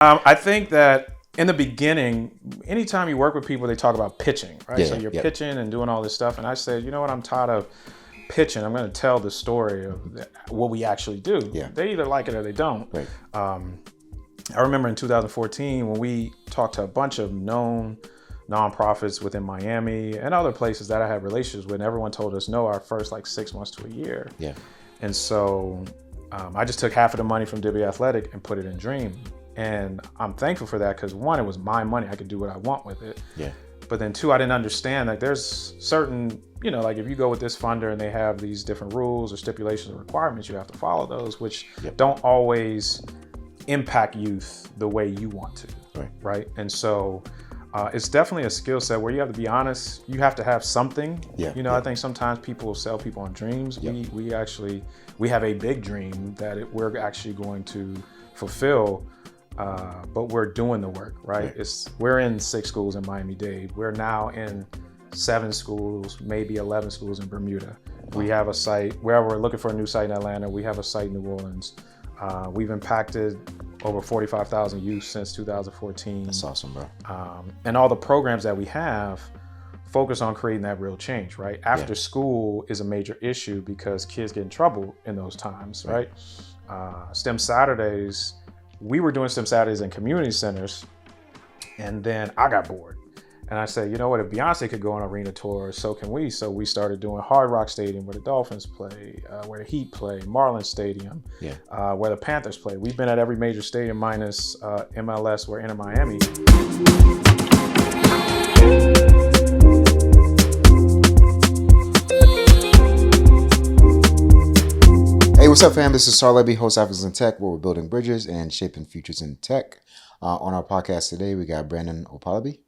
I think that in the beginning, anytime you work with people, they talk about pitching, right? Yeah, So you're yeah. pitching and doing all this stuff. And I said, you know what? I'm tired of pitching. I'm going to tell the story of what we actually do. Yeah. They either like it or they don't. Right. I remember in 2014 when we talked to a bunch of known nonprofits within Miami and other places that I had relationships with, and everyone told us no our first like 6 months to a year. Yeah. And so I just took half of the money from Dibia Athletic and put it in Dream. And I'm thankful for that because one, it was my money. I could do what I want with it. Yeah. But then two, I didn't understand that there's certain, like if you go with this funder and they have these different rules or stipulations or requirements, you have to follow those, which don't always impact youth the way you want to. Right. And so it's definitely a skill set where you have to be honest. You have to have something. I think sometimes people will sell people on dreams. We have a big dream that we're actually going to fulfill. But we're doing the work, right? We're in 6 schools in Miami-Dade. We're now in 7 schools, maybe 11 schools in Bermuda. We have a site where we're looking for a new site in Atlanta. We have a site in New Orleans. We've impacted over 45,000 youth since 2014. That's awesome, bro. And all the programs that we have focus on creating that real change, right? After school is a major issue because kids get in trouble in those times, right? STEM Saturdays, we were doing STEM Saturdays in community centers, and then I got bored. And I said, you know what, if Beyonce could go on arena tour, so can we. So we started doing Hard Rock Stadium where the Dolphins play, where the Heat play, Marlins Stadium, where the Panthers play. We've been at every major stadium minus MLS, we're in Miami. Hey, what's up, fam? This is Sahr Lebbie, host Africans in Tech, where we're building bridges and shaping futures in tech. On our podcast today, we got Brandon Okpalobi.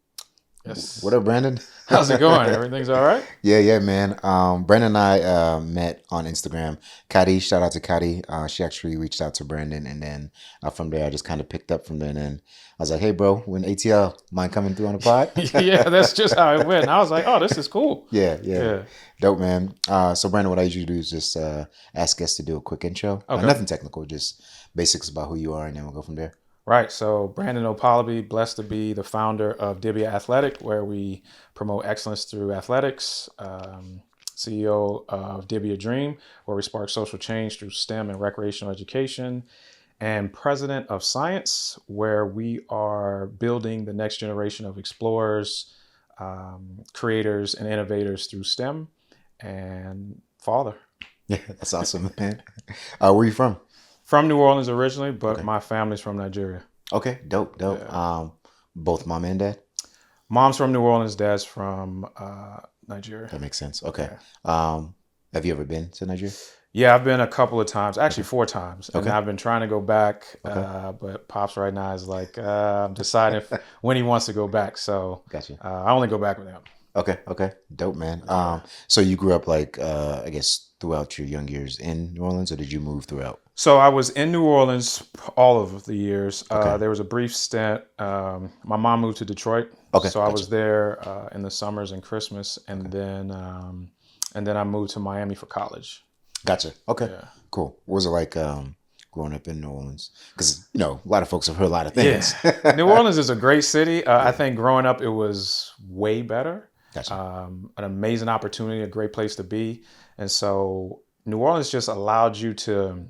Yes. What up, Brandon? How's it going? Everything's all right? Yeah, man. Brandon and I met on Instagram. Kadi, shout out to Kadi. She actually reached out to Brandon, and then from there, I just kind of picked up from there. And then I was like, hey, bro, when ATL, mind coming through on the pod? Yeah, that's just how it went. And I was like, oh, this is cool. Yeah. Dope, man. So, Brandon, what I usually do is just ask guests to do a quick intro. Okay. Nothing technical, just basics about who you are, and then we'll go from there. Right. So Brandon Okpalobi, blessed to be the founder of Dibia Athletic, where we promote excellence through athletics. CEO of Dibia Dream, where we spark social change through STEM and recreational education. And president of Science, where we are building the next generation of explorers, creators, and innovators through STEM. And father. Yeah, that's awesome, man. Where are you from? From New Orleans originally, but my family's from Nigeria. Okay, dope. Yeah. Both mom and dad? Mom's from New Orleans, dad's from Nigeria. That makes sense. Okay. Yeah. Have you ever been to Nigeria? Yeah, I've been a couple of times, actually 4 times. And Okay. I've been trying to go back, but Pops right now is like, I'm deciding when he wants to go back. So Gotcha. I only go back with him. Okay. Dope, man. So you grew up I guess throughout your young years in New Orleans, or did you move throughout? So I was in New Orleans all of the years. Okay. There was a brief stint. My mom moved to Detroit. Okay. So I was there in the summers and Christmas. And then I moved to Miami for college. Gotcha. Okay. Yeah. Cool. What was it like growing up in New Orleans? Because, a lot of folks have heard a lot of things. Yeah. New Orleans is a great city. I think growing up, it was way better. Gotcha. An amazing opportunity, a great place to be. And so New Orleans just allowed you to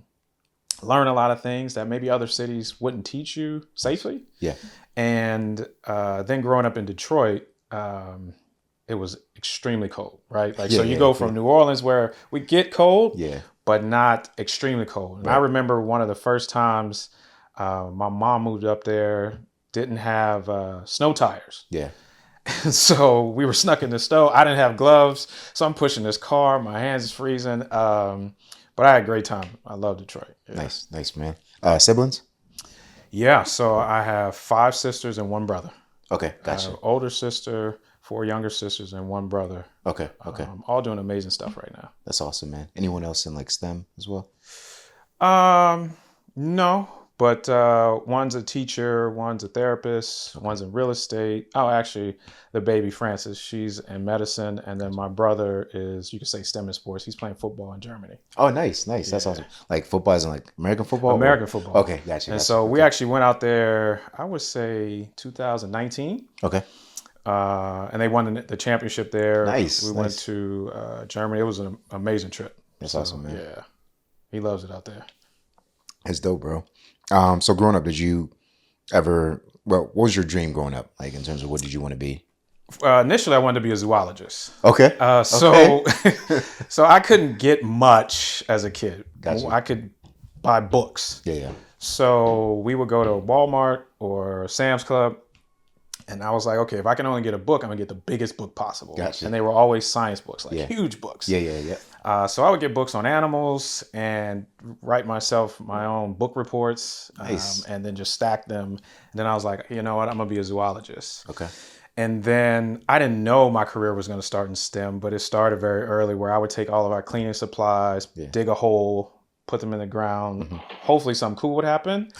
learn a lot of things that maybe other cities wouldn't teach you safely. Yeah. And then growing up in Detroit, it was extremely cold, right? So you go from New Orleans where we get cold, but not extremely cold. And I remember one of the first times my mom moved up there, didn't have snow tires. Yeah. So we were snuck in the snow. I didn't have gloves, so I'm pushing this car. My hands is freezing. But I had a great time. I love Detroit. Yeah. Nice, man. Siblings? Yeah, so I have 5 sisters and 1 brother. Okay, gotcha. Older sister, 4 younger sisters, and 1 brother. Okay. All doing amazing stuff right now. That's awesome, man. Anyone else in STEM as well? No, But one's a teacher, one's a therapist, one's in real estate. Oh, actually, the baby Francis, she's in medicine, and then my brother is, you could say, STEM and sports. He's playing football in Germany. Oh, nice. That's awesome. Like football isn't like American football? American football. Okay, gotcha. And so we actually went out there, I would say 2019. Okay. And they won the championship there. Nice. We went to Germany. It was an amazing trip. That's awesome, man. Yeah. He loves it out there. It's dope, bro. So growing up, did you ever, what was your dream growing up? Like in terms of what did you want to be? Initially, I wanted to be a zoologist. Okay. So I couldn't get much as a kid. Gotcha. I could buy books. Yeah. So we would go to Walmart or Sam's Club. And I was like, okay, if I can only get a book, I'm going to get the biggest book possible. Gotcha. And they were always science books, like huge books. Yeah. So I would get books on animals and write myself my own book reports. Nice. And then just stack them. And then I was like, you know what? I'm going to be a zoologist. Okay. And then I didn't know my career was going to start in STEM, but it started very early where I would take all of our cleaning supplies, dig a hole, put them in the ground. Hopefully something cool would happen.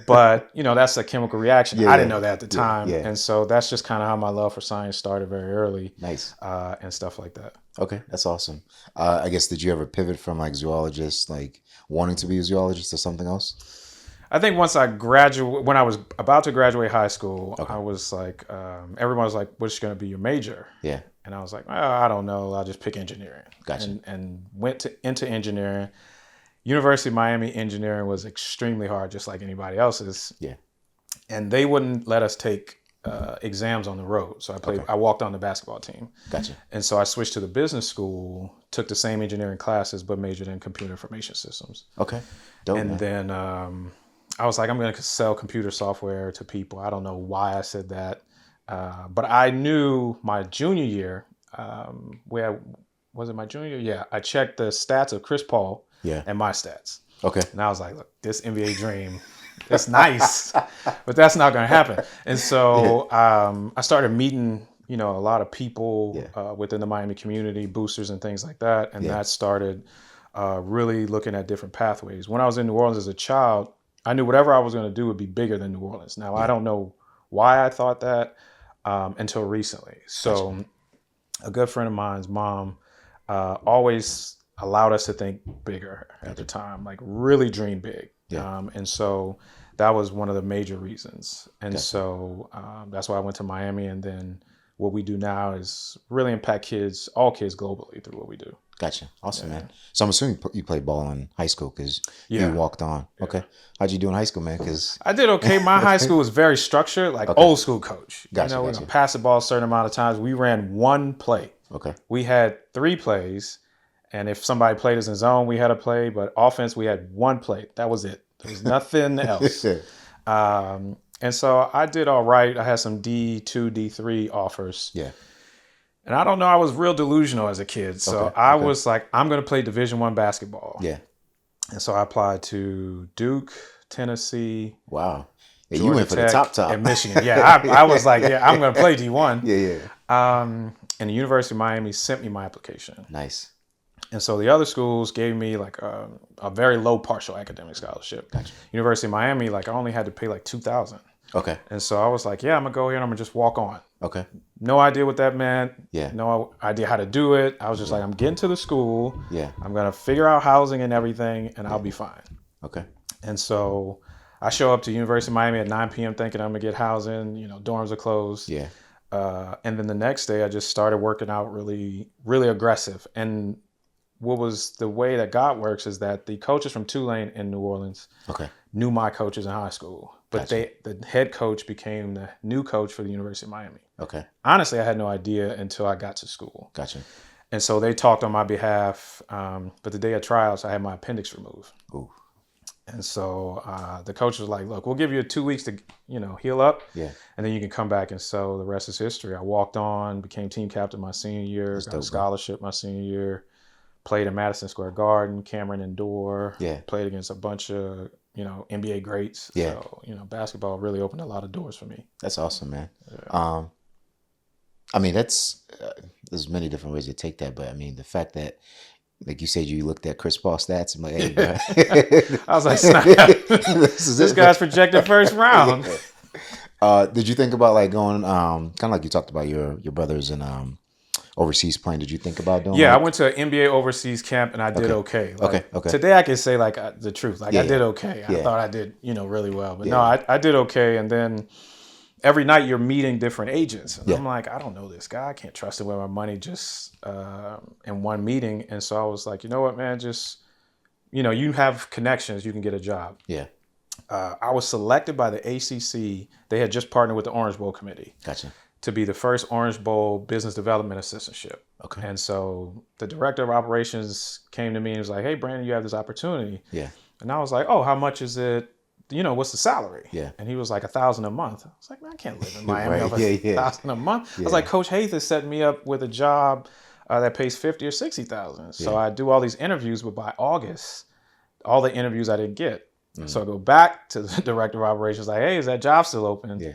But, you know, that's a chemical reaction. I didn't know that at the time. And so that's just kind of how my love for science started very early. Nice. And stuff like that. Okay, that's awesome. I guess, did you ever pivot from like zoologist, like wanting to be a zoologist to something else? I think once I graduated, when I was about to graduate high school, I was like, everyone was like, what's going to be your major? Yeah. And I was like, I don't know. I'll just pick engineering. Gotcha. And went into engineering. University of Miami engineering was extremely hard, just like anybody else's. Yeah. And they wouldn't let us take exams on the road. So I walked on the basketball team. Gotcha. And so I switched to the business school, took the same engineering classes, but majored in computer information systems. Okay. Dope, and man. then I was like, I'm going to sell computer software to people. I don't know why I said that. But I knew my junior year, was it my junior year? Yeah. I checked the stats of Chris Paul. Yeah. And my stats. Okay. And I was like, look, this NBA dream, it's nice, but that's not going to happen. And so I started meeting, you know, a lot of people within the Miami community, boosters and things like that. And that started really looking at different pathways. When I was in New Orleans as a child, I knew whatever I was going to do would be bigger than New Orleans. Now, I don't know why I thought that until recently. So a good friend of mine's mom always allowed us to think bigger at the time, like really dream big. And so that was one of the major reasons. And so that's why I went to Miami. And then what we do now is really impact kids, all kids globally through what we do. Gotcha. Awesome, man. So I'm assuming you played ball in high school because you walked on. Okay. How'd you do in high school, man? Because I did okay. My high school was very structured, like old school coach. Gotcha, you know, we pass the ball a certain amount of times. We ran one play. Okay. We had 3 plays. And if somebody played us in zone, we had a play. But offense, we had one play. That was it. There was nothing else. And so I did all right. I had some D2, D3 offers. Yeah. And I don't know. I was real delusional as a kid. So I was like, I'm going to play Division I basketball. Yeah. And so I applied to Duke, Tennessee. Wow. Yeah, you went for the top. And Michigan. Yeah. I was like, I'm going to play D1. Yeah. And the University of Miami sent me my application. Nice. And so the other schools gave me like a very low partial academic scholarship. Gotcha. University of Miami, like I only had to pay like $2,000. Okay. And so I was like, I'm gonna go here and I'm gonna just walk on. Okay. No idea what that meant. Yeah. No idea how to do it. I was just like, I'm getting to the school. Yeah. I'm gonna figure out housing and everything, and I'll be fine. Okay. And so I show up to University of Miami at 9 p.m. thinking I'm gonna get housing. You know, dorms are closed. Yeah. And then the next day, I just started working out really, really aggressive. And what was the way that God works is that the coaches from Tulane in New Orleans knew my coaches in high school, but the head coach became the new coach for the University of Miami. Okay. Honestly, I had no idea until I got to school. Gotcha. And so they talked on my behalf, but the day of trials, I had my appendix removed. Ooh. And so the coach was like, look, we'll give you 2 weeks to, heal up. Yeah. And then you can come back. And so the rest is history. I walked on, became team captain my senior year, got a scholarship my senior year. Played in Madison Square Garden, Cameron Indoor. Yeah. Played against a bunch of, NBA greats. Yeah. So, basketball really opened a lot of doors for me. That's awesome, man. Yeah. I mean, there's many different ways to take that, but I mean, the fact that like you said, you looked at Chris Paul stats. I'm like, hey, bro. I was like, snap. This guy's projected first round. Did you think about like going, kind of like you talked about your brothers and overseas playing? Did you think about doing? Yeah, like... I went to an NBA overseas camp and I did okay. Like, Okay. Today I can say like the truth. Like I did okay. I Yeah. thought I did, really well. But no, I did okay. And then every night you're meeting different agents. And I'm like, I don't know this guy. I can't trust him with my money just in one meeting. And so I was like, you know what, man, just, you have connections, you can get a job. Yeah. I was selected by the ACC. They had just partnered with the Orange Bowl Committee. Gotcha. To be the first Orange Bowl business development assistantship. Okay. And so the director of operations came to me and was like, hey, Brandon, you have this opportunity. Yeah. And I was like, oh, how much is it? What's the salary? Yeah. And he was like $1,000 a month. I was like, man, I can't live in Miami off $1,000 a month. Yeah. I was like, Coach Hayes is setting me up with a job that pays $50,000 or $60,000. So I do all these interviews, but by August, all the interviews I didn't get. So I go back to the director of operations, like, hey, is that job still open? Yeah.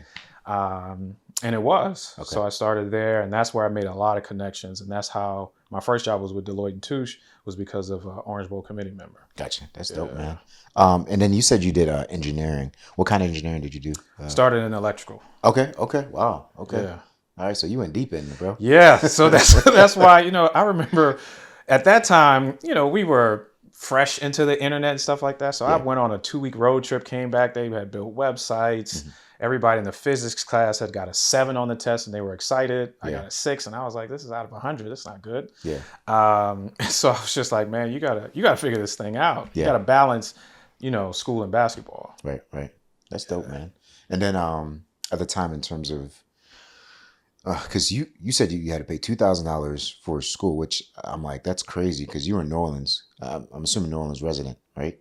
And it was. Okay. So I started there, and that's where I made a lot of connections. And that's how my first job was with Deloitte and Touche, was because of an Orange Bowl committee member. Gotcha. That's dope, man. And then you said you did engineering. What kind of engineering did you do? Started in electrical. Okay. Wow. Okay. Yeah. All right. So you went deep in it, bro. Yeah. So that's why, I remember at that time, we were fresh into the internet and stuff like that. So I went on a 2-week road trip, came back. They had built websites. Mm-hmm. Everybody in the physics class had got a 7 on the test and they were excited. I got a 6 and I was like, this is out of 100. That's not good. Yeah. So I was just like, man, you gotta figure this thing out. You gotta balance, school and basketball. Right. That's dope, man. And then at the time in terms of, because you said you had to pay $2,000 for school, which I'm like, that's crazy because you were in New Orleans. I'm assuming New Orleans resident, right?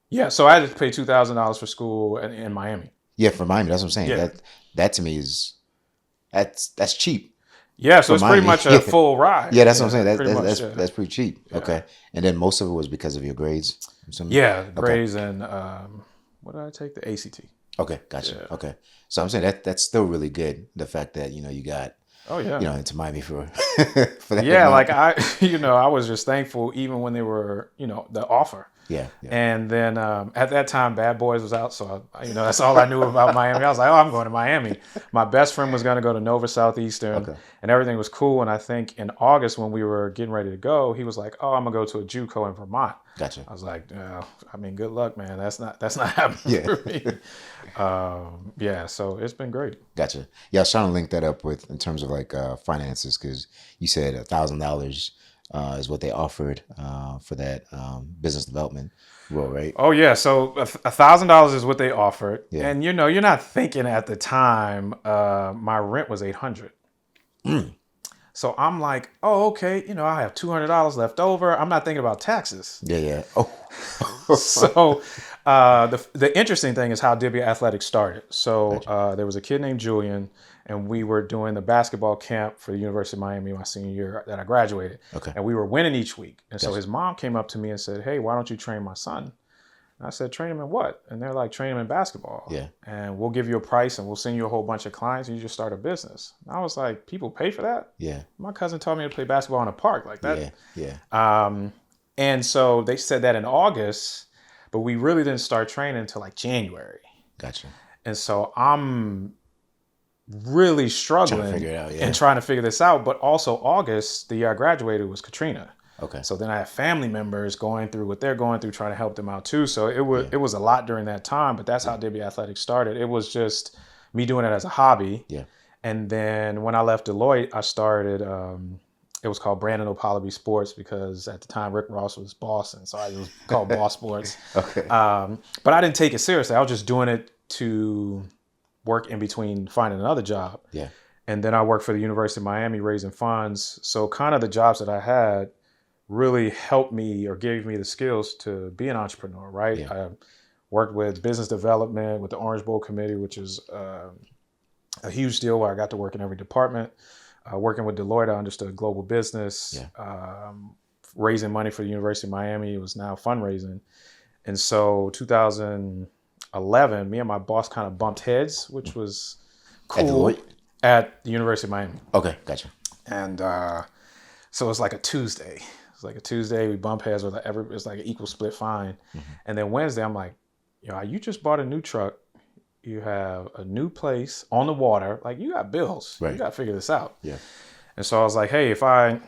Yeah. So I had to pay $2,000 for school in Miami. Yeah, for Miami. That's what I'm saying. Yeah. That to me is that's cheap. Yeah, so it's pretty much a full ride. Yeah, that's what I'm saying. That's pretty cheap. Yeah. Okay, and then most of it was because of your grades. Yeah, grades and what did I take? The ACT. Okay, gotcha. Yeah. Okay, so I'm saying that's still really good. The fact that you got into Miami for that. Yeah, like I was just thankful even when they were the offer. Yeah. And then at that time, Bad Boys was out, so that's all I knew about Miami. I was like, oh, I'm going to Miami. My best friend was going to go to Nova Southeastern, and everything was cool. And I think in August when we were getting ready to go, he was like, oh, I'm gonna go to a JUCO in Vermont. Gotcha. I was like, good luck, man. That's not happening for me. So it's been great. Gotcha. Yeah, I was trying to link that up with in terms of like finances, because you said $1,000. Is what they offered for that business development role, right? Oh yeah, so $1,000 is what they offered, and you're not thinking at the time. My rent was $800, so I'm like, oh okay, I have $200 left over. I'm not thinking about taxes. Yeah. Oh, so the interesting thing is how Dibia Athletic started. So there was a kid named Julian. And we were doing the basketball camp for the University of Miami my senior year that I graduated. Okay. And we were winning each week. And so his mom came up to me and said, hey, why don't you train my son? And I said, train him in what? And they're like, train him in basketball. Yeah. And we'll give you a price and we'll send you a whole bunch of clients and you just start a business. And I was like, people pay for that? Yeah. My cousin taught me to play basketball in a park like that. Yeah. And so they said that in August, but we really didn't start training until like January. Gotcha. And so I'm really struggling trying to figure this out. But also August, the year I graduated, was Katrina. Okay. So then I have family members going through what they're going through, trying to help them out too. So it was a lot during that time, but that's how Dibia Athletic started. It was just me doing it as a hobby. Yeah. And then when I left Deloitte, I started, it was called Brandon Okpalobi Sports because at the time Rick Ross was boss. And so I was called Boss Sports. Okay. But I didn't take it seriously. I was just doing it to work in between finding another job. Yeah. And then I worked for the University of Miami raising funds. So kind of the jobs that I had really helped me or gave me the skills to be an entrepreneur, right? Yeah. I worked with business development with the Orange Bowl Committee, which is a huge deal where I got to work in every department. Working with Deloitte, I understood global business. Yeah. Raising money for the University of Miami, it was now fundraising. And so 2011, me and my boss kind of bumped heads, which was cool. At the University of Miami. Okay, gotcha. And so it was like a Tuesday. It It's like a Tuesday, we bump heads with it's like an equal split fine. And then Wednesday, I'm like, yo, you just bought a new truck. You have a new place on the water. Like, you got bills. Right. You got to figure this out. Yeah. And so I was like, hey, if I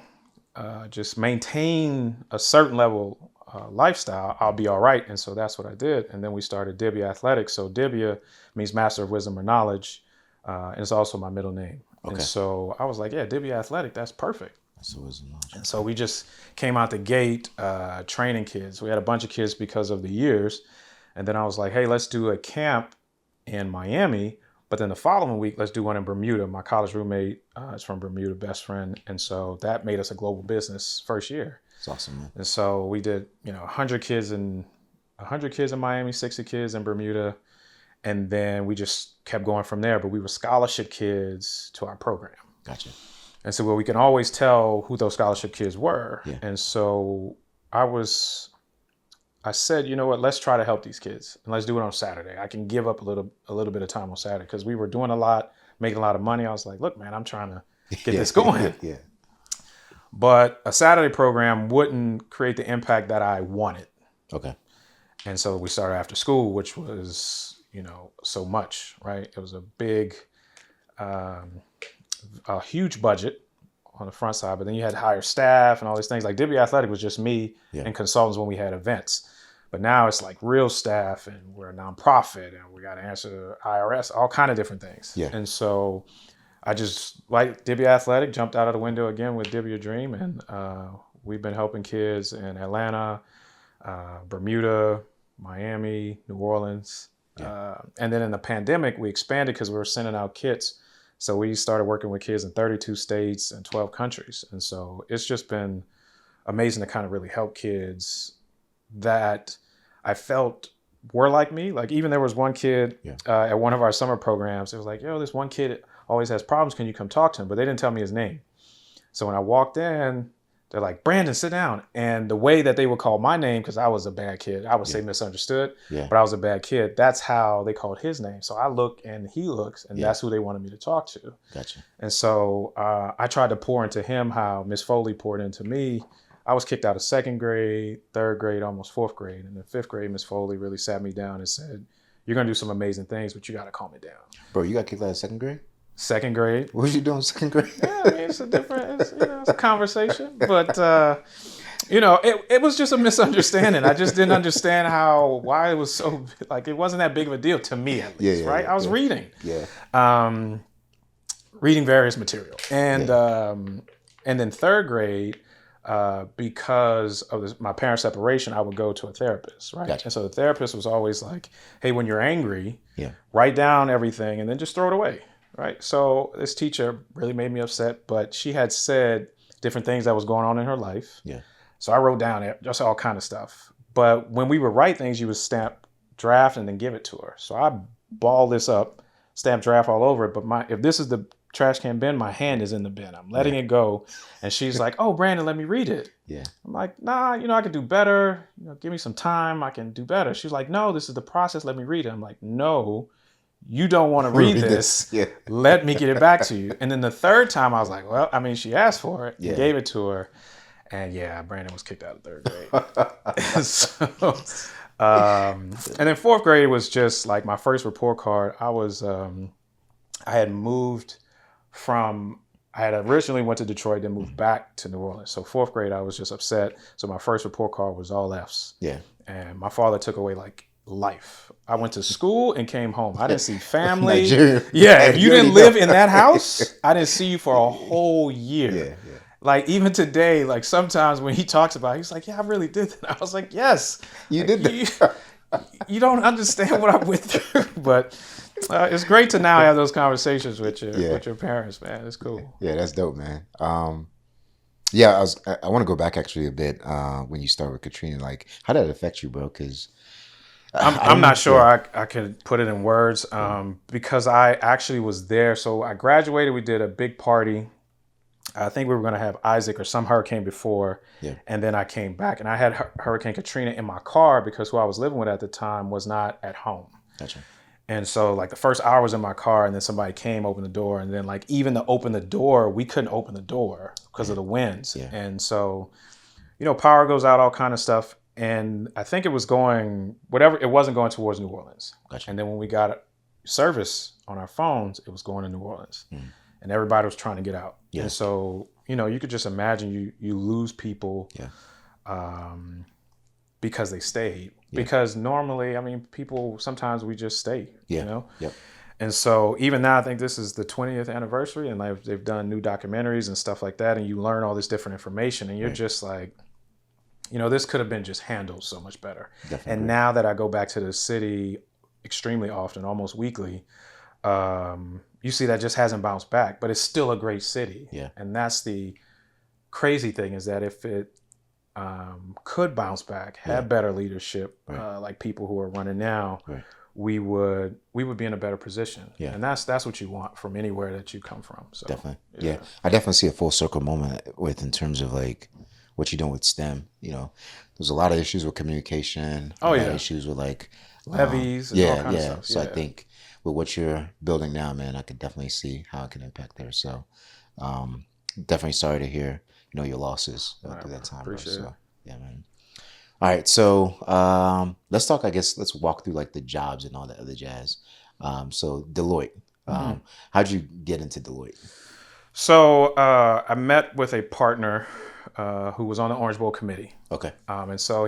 just maintain a certain level lifestyle, I'll be all right. And so that's what I did. And then we started Dibia Athletic. So Dibia means master of wisdom or knowledge. And it's also my middle name. Okay. And so I was like, yeah, Dibia Athletic, that's perfect. That's wisdom knowledge. And so we just came out the gate training kids. We had a bunch of kids because of the years. And then I was like, hey, let's do a camp in Miami. But then the following week, let's do one in Bermuda. My college roommate is from Bermuda, best friend. And so that made us a global business first year. That's awesome, man. And so we did, 100 kids in Miami, 60 kids in Bermuda. And then we just kept going from there. But we were scholarship kids to our program. Gotcha. And so we can always tell who those scholarship kids were. Yeah. And so I said, you know what, let's try to help these kids and let's do it on Saturday. I can give up a little bit of time on Saturday because we were doing a lot, making a lot of money. I was like, look, man, I'm trying to get this going. Yeah. But a Saturday program wouldn't create the impact that I wanted. Okay. And so we started after school, which was, so much, right? It was a big, a huge budget on the front side, but then you had to hire staff and all these things. Like Dibia Athletic was just me and consultants when we had events. But now it's like real staff and we're a nonprofit and we got to answer the IRS, all kind of different things. Yeah. And so I just, like Dibia Athletic, jumped out of the window again with Dibia Dream. And we've been helping kids in Atlanta, Bermuda, Miami, New Orleans. Yeah. And then in the pandemic, we expanded because we were sending out kits. So we started working with kids in 32 states and 12 countries. And so it's just been amazing to kind of really help kids that I felt were like me. Like even there was one kid at one of our summer programs. It was like, yo, this one kid always has problems. Can you come talk to him? But they didn't tell me his name. So when I walked in, they're like, Brandon, sit down. And the way that they would call my name, because I was a bad kid, I would say misunderstood, but I was a bad kid. That's how they called his name. So I look and he looks, and that's who they wanted me to talk to. Gotcha. And so I tried to pour into him how Miss Foley poured into me. I was kicked out of second grade, third grade, almost fourth grade. And in fifth grade, Miss Foley really sat me down and said, you're going to do some amazing things, but you got to calm it down. Bro, you got kicked out of second grade? Second grade. What was you doing in second grade? Yeah, I mean, it's a conversation. But, it was just a misunderstanding. I just didn't understand why it was so, like, it wasn't that big of a deal to me, at least, right? I was reading. Yeah. Reading various material. And then third grade, because of my parents' separation, I would go to a therapist, right? Gotcha. And so the therapist was always like, hey, when you're angry, write down everything and then just throw it away, right? So this teacher really made me upset, but she had said different things that was going on in her life. Yeah. So I wrote down just all kind of stuff. But when we would write things, you would stamp draft and then give it to her. So I balled this up, stamp draft all over it. But if this is the trash can bin, my hand is in the bin. I'm letting it go. And she's like, oh, Brandon, let me read it. Yeah. I'm like, nah, I can do better. Give me some time. I can do better. She's like, no, this is the process. Let me read it. I'm like, no, you don't want to read this. Yeah. Let me get it back to you. And then the third time I was like, well, I mean, she asked for it. Yeah. Gave it to her. And Brandon was kicked out of third grade. And then fourth grade was just like my first report card. I had moved I had originally went to Detroit, then moved back to New Orleans. So fourth grade, I was just upset. So my first report card was all F's. Yeah. And my father took away like life. I went to school and came home. I didn't see family. Nigerian. Yeah. If you didn't live in that house, I didn't see you for a whole year. Yeah. Yeah. Like even today, like sometimes when he talks about it, he's like, yeah, I really did that. I was like, yes. You did that. You don't understand what I went through, but it's great to now have those conversations with your parents, man. It's cool. Yeah, that's dope, man. I want to go back actually a bit when you start with Katrina. Like, how did it affect you, bro? Because I'm not sure I could put it in words because I actually was there. So I graduated. We did a big party. I think we were going to have Isaac or some hurricane before. Yeah. And then I came back and I had Hurricane Katrina in my car because who I was living with at the time was not at home. Gotcha. And so like the first hour was in my car and then somebody came, opened the door. And then like even to open the door, we couldn't open the door because of the winds. Yeah. And so, power goes out, all kind of stuff. And I think it was going, whatever, it wasn't going towards New Orleans. Gotcha. And then when we got service on our phones, it was going to New Orleans. And everybody was trying to get out. Yeah. And so, you could just imagine you lose people because they stayed. Yeah. Because normally, people, sometimes we just stay, Yep. And so even now, I think this is the 20th anniversary, and they've done new documentaries and stuff like that, and you learn all this different information, and you're just like, this could have been just handled so much better. Definitely. And now that I go back to the city extremely often, almost weekly, you see that just hasn't bounced back, but it's still a great city. Yeah. And that's the crazy thing, is that if it could bounce back, have better leadership, like people who are running now, we would be in a better position. Yeah. And that's what you want from anywhere that you come from. So definitely. Yeah. I definitely see a full circle moment in terms of like what you're doing with STEM. There's a lot of issues with communication. A lot of issues with like levies and all kinds of stuff. So I think with what you're building now, man, I can definitely see how it can impact there. So definitely sorry to hear, your losses through that time. Appreciate it. Yeah, man. All right, so let's talk. I guess let's walk through like the jobs and all that other jazz. So Deloitte, how'd you get into Deloitte? So I met with a partner who was on the Orange Bowl committee. Okay. And so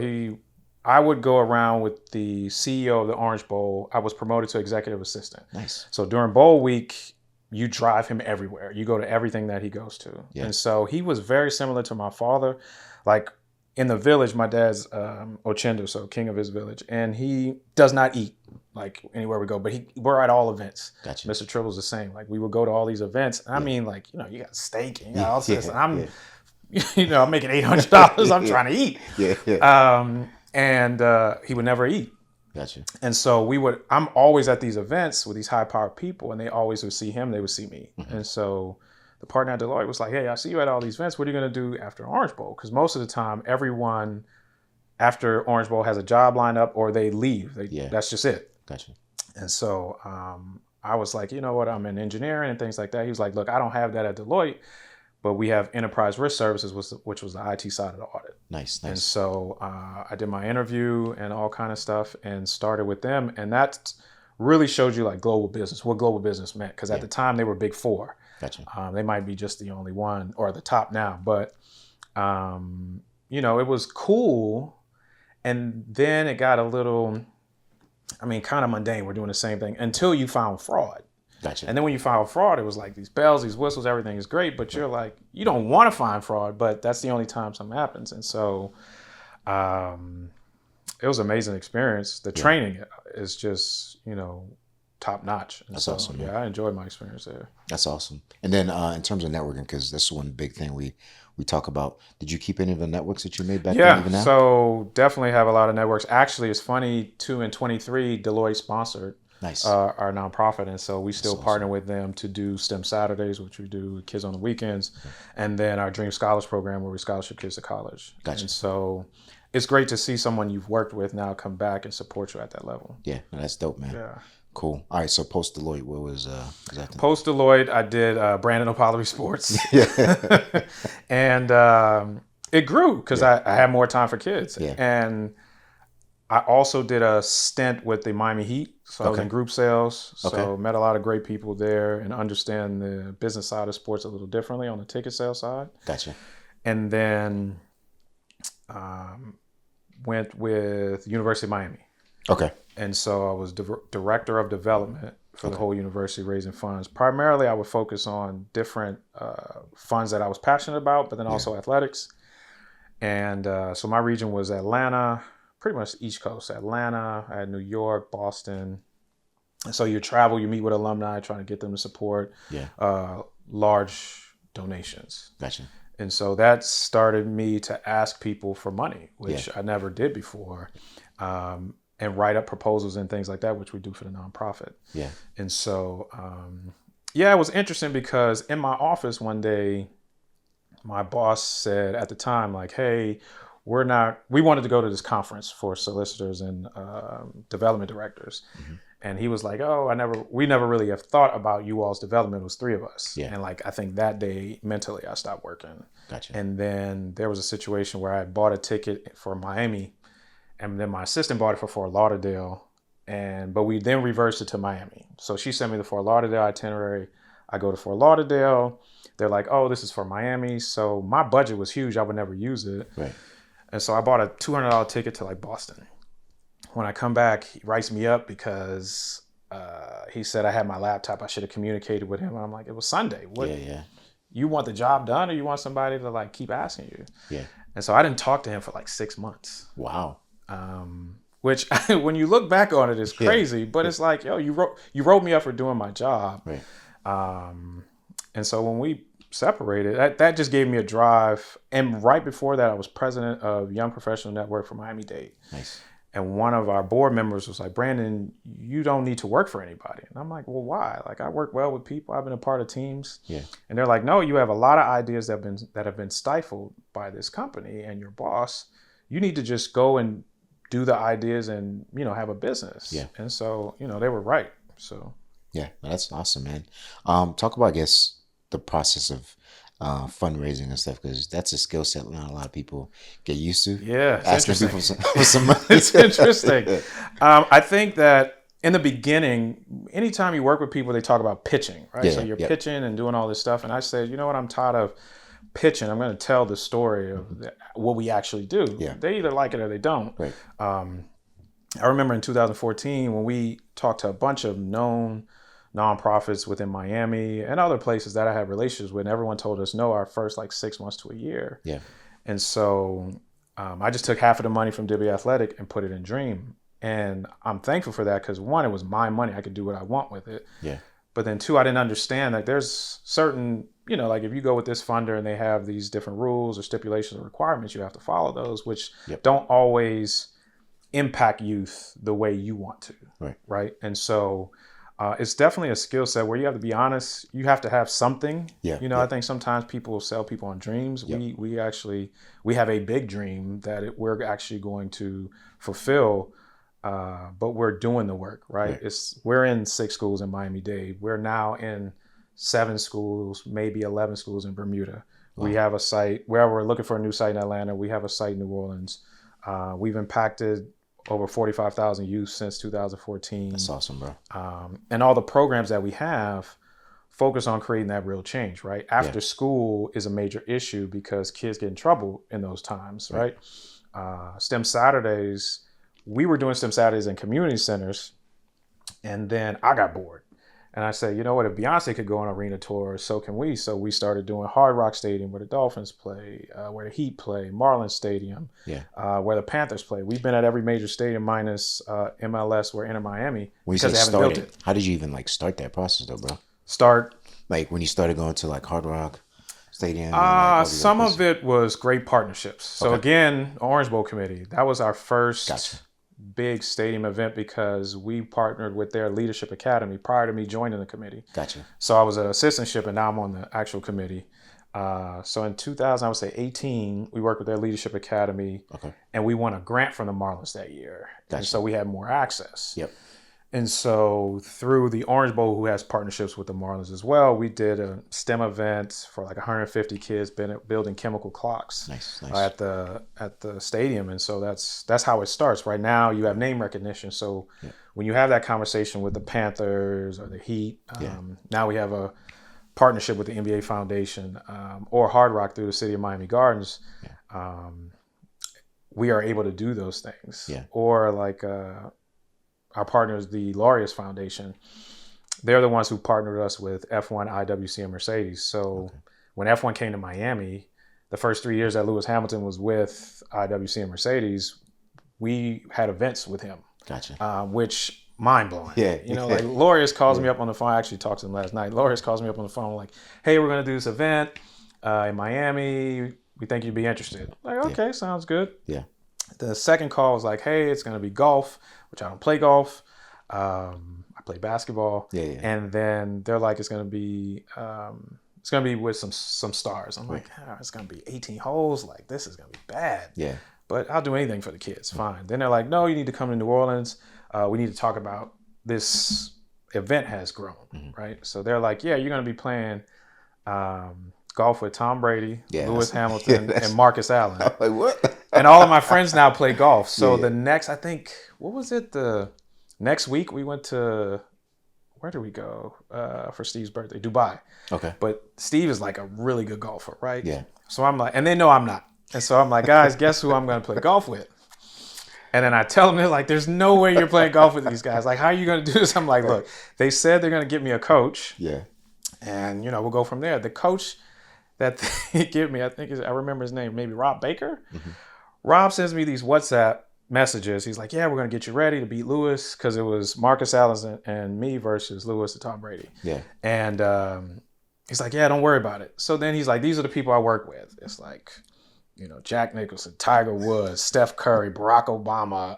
I would go around with the CEO of the Orange Bowl. I was promoted to executive assistant. Nice. So during bowl week, you drive him everywhere. You go to everything that he goes to. Yeah. And so he was very similar to my father. Like, in the village, my dad's Ochendo, so king of his village, and he does not eat like anywhere we go, but we're at all events. Gotcha. Mr. Tribble's the same. Like, we would go to all these events, and I mean, like, you got steak and you got all this, and I'm making $800. I'm trying to eat. And he would never eat. Gotcha. And so I'm always at these events with these high-powered people, and they always would see him, they would see me. And so the partner at Deloitte was like, hey, I see you at all these events. What are you going to do after Orange Bowl? Because most of the time, everyone after Orange Bowl has a job lined up or they leave. That's just it. Gotcha. And so I was like, you know what? I'm in engineering and things like that. He was like, look, I don't have that at Deloitte, but we have enterprise risk services, which was the IT side of the audit. Nice. And so I did my interview and all kind of stuff and started with them. And that really showed you like global business, what global business meant. Because at the time, they were big four. Gotcha. They might be just the only one or the top now, but it was cool. And then it got a little, kind of mundane. We're doing the same thing until you found fraud. Gotcha. And then when you found fraud, it was like these bells, these whistles, everything is great, but you're like, you don't want to find fraud, but that's the only time something happens. And so it was an amazing experience. The training is just, top notch. And that's awesome. Yeah, I enjoyed my experience there. That's awesome. And then in terms of networking, because that's one big thing we talk about. Did you keep any of the networks that you made back then even now? So definitely have a lot of networks. Actually, it's funny too. In 23, Deloitte sponsored our nonprofit, and so we still partner with them to do STEM Saturdays, which we do with kids on the weekends, and then our Dream Scholars program where we scholarship kids to college. Gotcha. And so it's great to see someone you've worked with now come back and support you at that level. Yeah, that's dope, man. Yeah. Cool. All right. So post Deloitte, what was that? Post Deloitte, I did Brandon Okpalobi Sports. And it grew because I had more time for kids. Yeah. And I also did a stint with the Miami Heat. So I was in group sales. So met a lot of great people there and understand the business side of sports a little differently on the ticket sales side. Gotcha. And then went with University of Miami. Okay. And so I was director of development for the whole university, raising funds. Primarily, I would focus on different funds that I was passionate about, but then also athletics. And so my region was Atlanta, pretty much East Coast. Atlanta, I had New York, Boston. And so you travel, you meet with alumni, trying to get them to support large donations. Gotcha. And so that started me to ask people for money, which I never did before. And write up proposals and things like that, which we do for the nonprofit. Yeah. And so, it was interesting because in my office one day, my boss said at the time, like, hey, we wanted to go to this conference for solicitors and development directors. Mm-hmm. And he was like, "Oh, we never really have thought about you all's development. It was 3 of us." Yeah. And like, I think that day mentally I stopped working. Gotcha. And then there was a situation where I had bought a ticket for Miami, and then my assistant bought it for Fort Lauderdale, but we then reversed it to Miami. So she sent me the Fort Lauderdale itinerary. I go to Fort Lauderdale. They're like, "Oh, this is for Miami." So my budget was huge. I would never use it. Right. And so I bought a $200 ticket to like Boston. When I come back, he writes me up because he said I had my laptop. I should have communicated with him. And I'm like, it was Sunday. What? Yeah. You want the job done, or you want somebody to like keep asking you? Yeah. And so I didn't talk to him for like 6 months. Wow. Which when you look back on it is crazy, but it's like, yo, you wrote me up for doing my job. Right. And so when we separated, that just gave me a drive. And right before that, I was president of Young Professional Network for Miami-Dade. Nice. And one of our board members was like, "Brandon, you don't need to work for anybody." And I'm like, "Well, why? Like, I work well with people. I've been a part of teams." Yeah. And they're like, "No, you have a lot of ideas that have been stifled by this company and your boss. You need to just go and do the ideas and, have a business." Yeah. And so, they were right. So yeah, that's awesome, man. Talk about, I guess, the process of fundraising and stuff, because that's a skill set not a lot of people get used to. Yeah, asking people for some money. It's interesting. I think that in the beginning, anytime you work with people, they talk about pitching, right? Yeah, So you're yeah. pitching and doing all this stuff. And I said, you know what? I'm tired of pitching. I'm going to tell the story of what we actually do. Yeah. They either like it or they don't. Right. I remember in 2014 when we talked to a bunch of known nonprofits within Miami and other places that I had relationships with, and everyone told us no our first like 6 months to a year. Yeah. And so I just took half of the money from Dibia Athletic and put it in Dream. And I'm thankful for that because, one, it was my money. I could do what I want with it. Yeah. But then, two, I didn't understand that there's certain, like if you go with this funder and they have these different rules or stipulations or requirements, you have to follow those, which don't always impact youth the way you want to. Right. And so it's definitely a skill set where you have to be honest. You have to have something. Yeah. I think sometimes people will sell people on dreams. Yep. We have a big dream that we're actually going to fulfill, but we're doing the work, right? We're in 6 schools in Miami-Dade. We're now in 7 schools, maybe 11 schools in Bermuda. Wow. We have a site where we're looking for a new site in Atlanta. We have a site in New Orleans. We've impacted over 45,000 youth since 2014. That's awesome, bro. And all the programs that we have focus on creating that real change, right? After school is a major issue because kids get in trouble in those times, right? STEM Saturdays, we were doing STEM Saturdays in community centers, and then I got bored. And I said, you know what, if Beyonce could go on arena tour, so can we. So we started doing Hard Rock Stadium where the Dolphins play, where the Heat play, Marlins Stadium, where the Panthers play. We've been at every major stadium minus MLS where Inter Miami because they haven't built it. How did you even start that process though, bro? Like when you started going to like Hard Rock Stadium? Some of it was great partnerships. So again, Orange Bowl Committee, that was our first big stadium event because we partnered with their leadership academy prior to me joining the committee. Gotcha. So I was an assistantship and now I'm on the actual committee. So in 2018, we worked with their leadership academy and we won a grant from the Marlins that year. Gotcha. And so we had more access. Yep. And so through the Orange Bowl, who has partnerships with the Marlins as well, we did a STEM event for like 150 kids building chemical clocks at the stadium. And so that's how it starts. Right now you have name recognition. So when you have that conversation with the Panthers or the Heat, now we have a partnership with the NBA Foundation or Hard Rock through the city of Miami Gardens. We are able to do those things. Or like our partners, the Laureus Foundation, they're the ones who partnered us with F1, IWC, and Mercedes. So when F1 came to Miami, the first 3 years that Lewis Hamilton was with IWC and Mercedes, we had events with him. Gotcha. Which mind-blowing. Like Laureus calls me up on the phone. I actually talked to him last night. Laureus calls me up on the phone like, hey, we're going to do this event in Miami. We think you'd be interested. Like, okay, sounds good. Yeah. The second call was like, hey, it's going to be golf, which I don't play golf. I play basketball. And then they're like, it's going to be with some stars. I'm like, it's going to be 18 holes. Like, this is going to be bad. But I'll do anything for the kids. Fine. Then they're like, no, you need to come to New Orleans. We need to talk about this event has grown, right? So they're like, yeah, you're going to be playing golf with Tom Brady, Lewis Hamilton, and Marcus Allen. I'm like, what? And all of my friends now play golf. So the next, I think, what was it? The next week we went to, where did we go for Steve's birthday? Dubai. Okay. But Steve is like a really good golfer, right? Yeah. So I'm like, and they know I'm not. And so I'm like, guys, guess who I'm going to play golf with? And then I tell them, they're like, there's no way you're playing golf with these guys. Like, how are you going to do this? I'm like, look, they said they're going to get me a coach. Yeah. And, you know, we'll go from there. The coach that they give me, I remember his name, maybe Rob Baker. Mm-hmm. Rob sends me these WhatsApp messages. He's like, yeah, we're going to get you ready to beat Lewis, because it was Marcus Allen and me versus Lewis and Tom Brady. Yeah. And he's like, yeah, don't worry about it. So then he's like, these are the people I work with. It's like, you know, Jack Nicholson, Tiger Woods, Steph Curry, Barack Obama,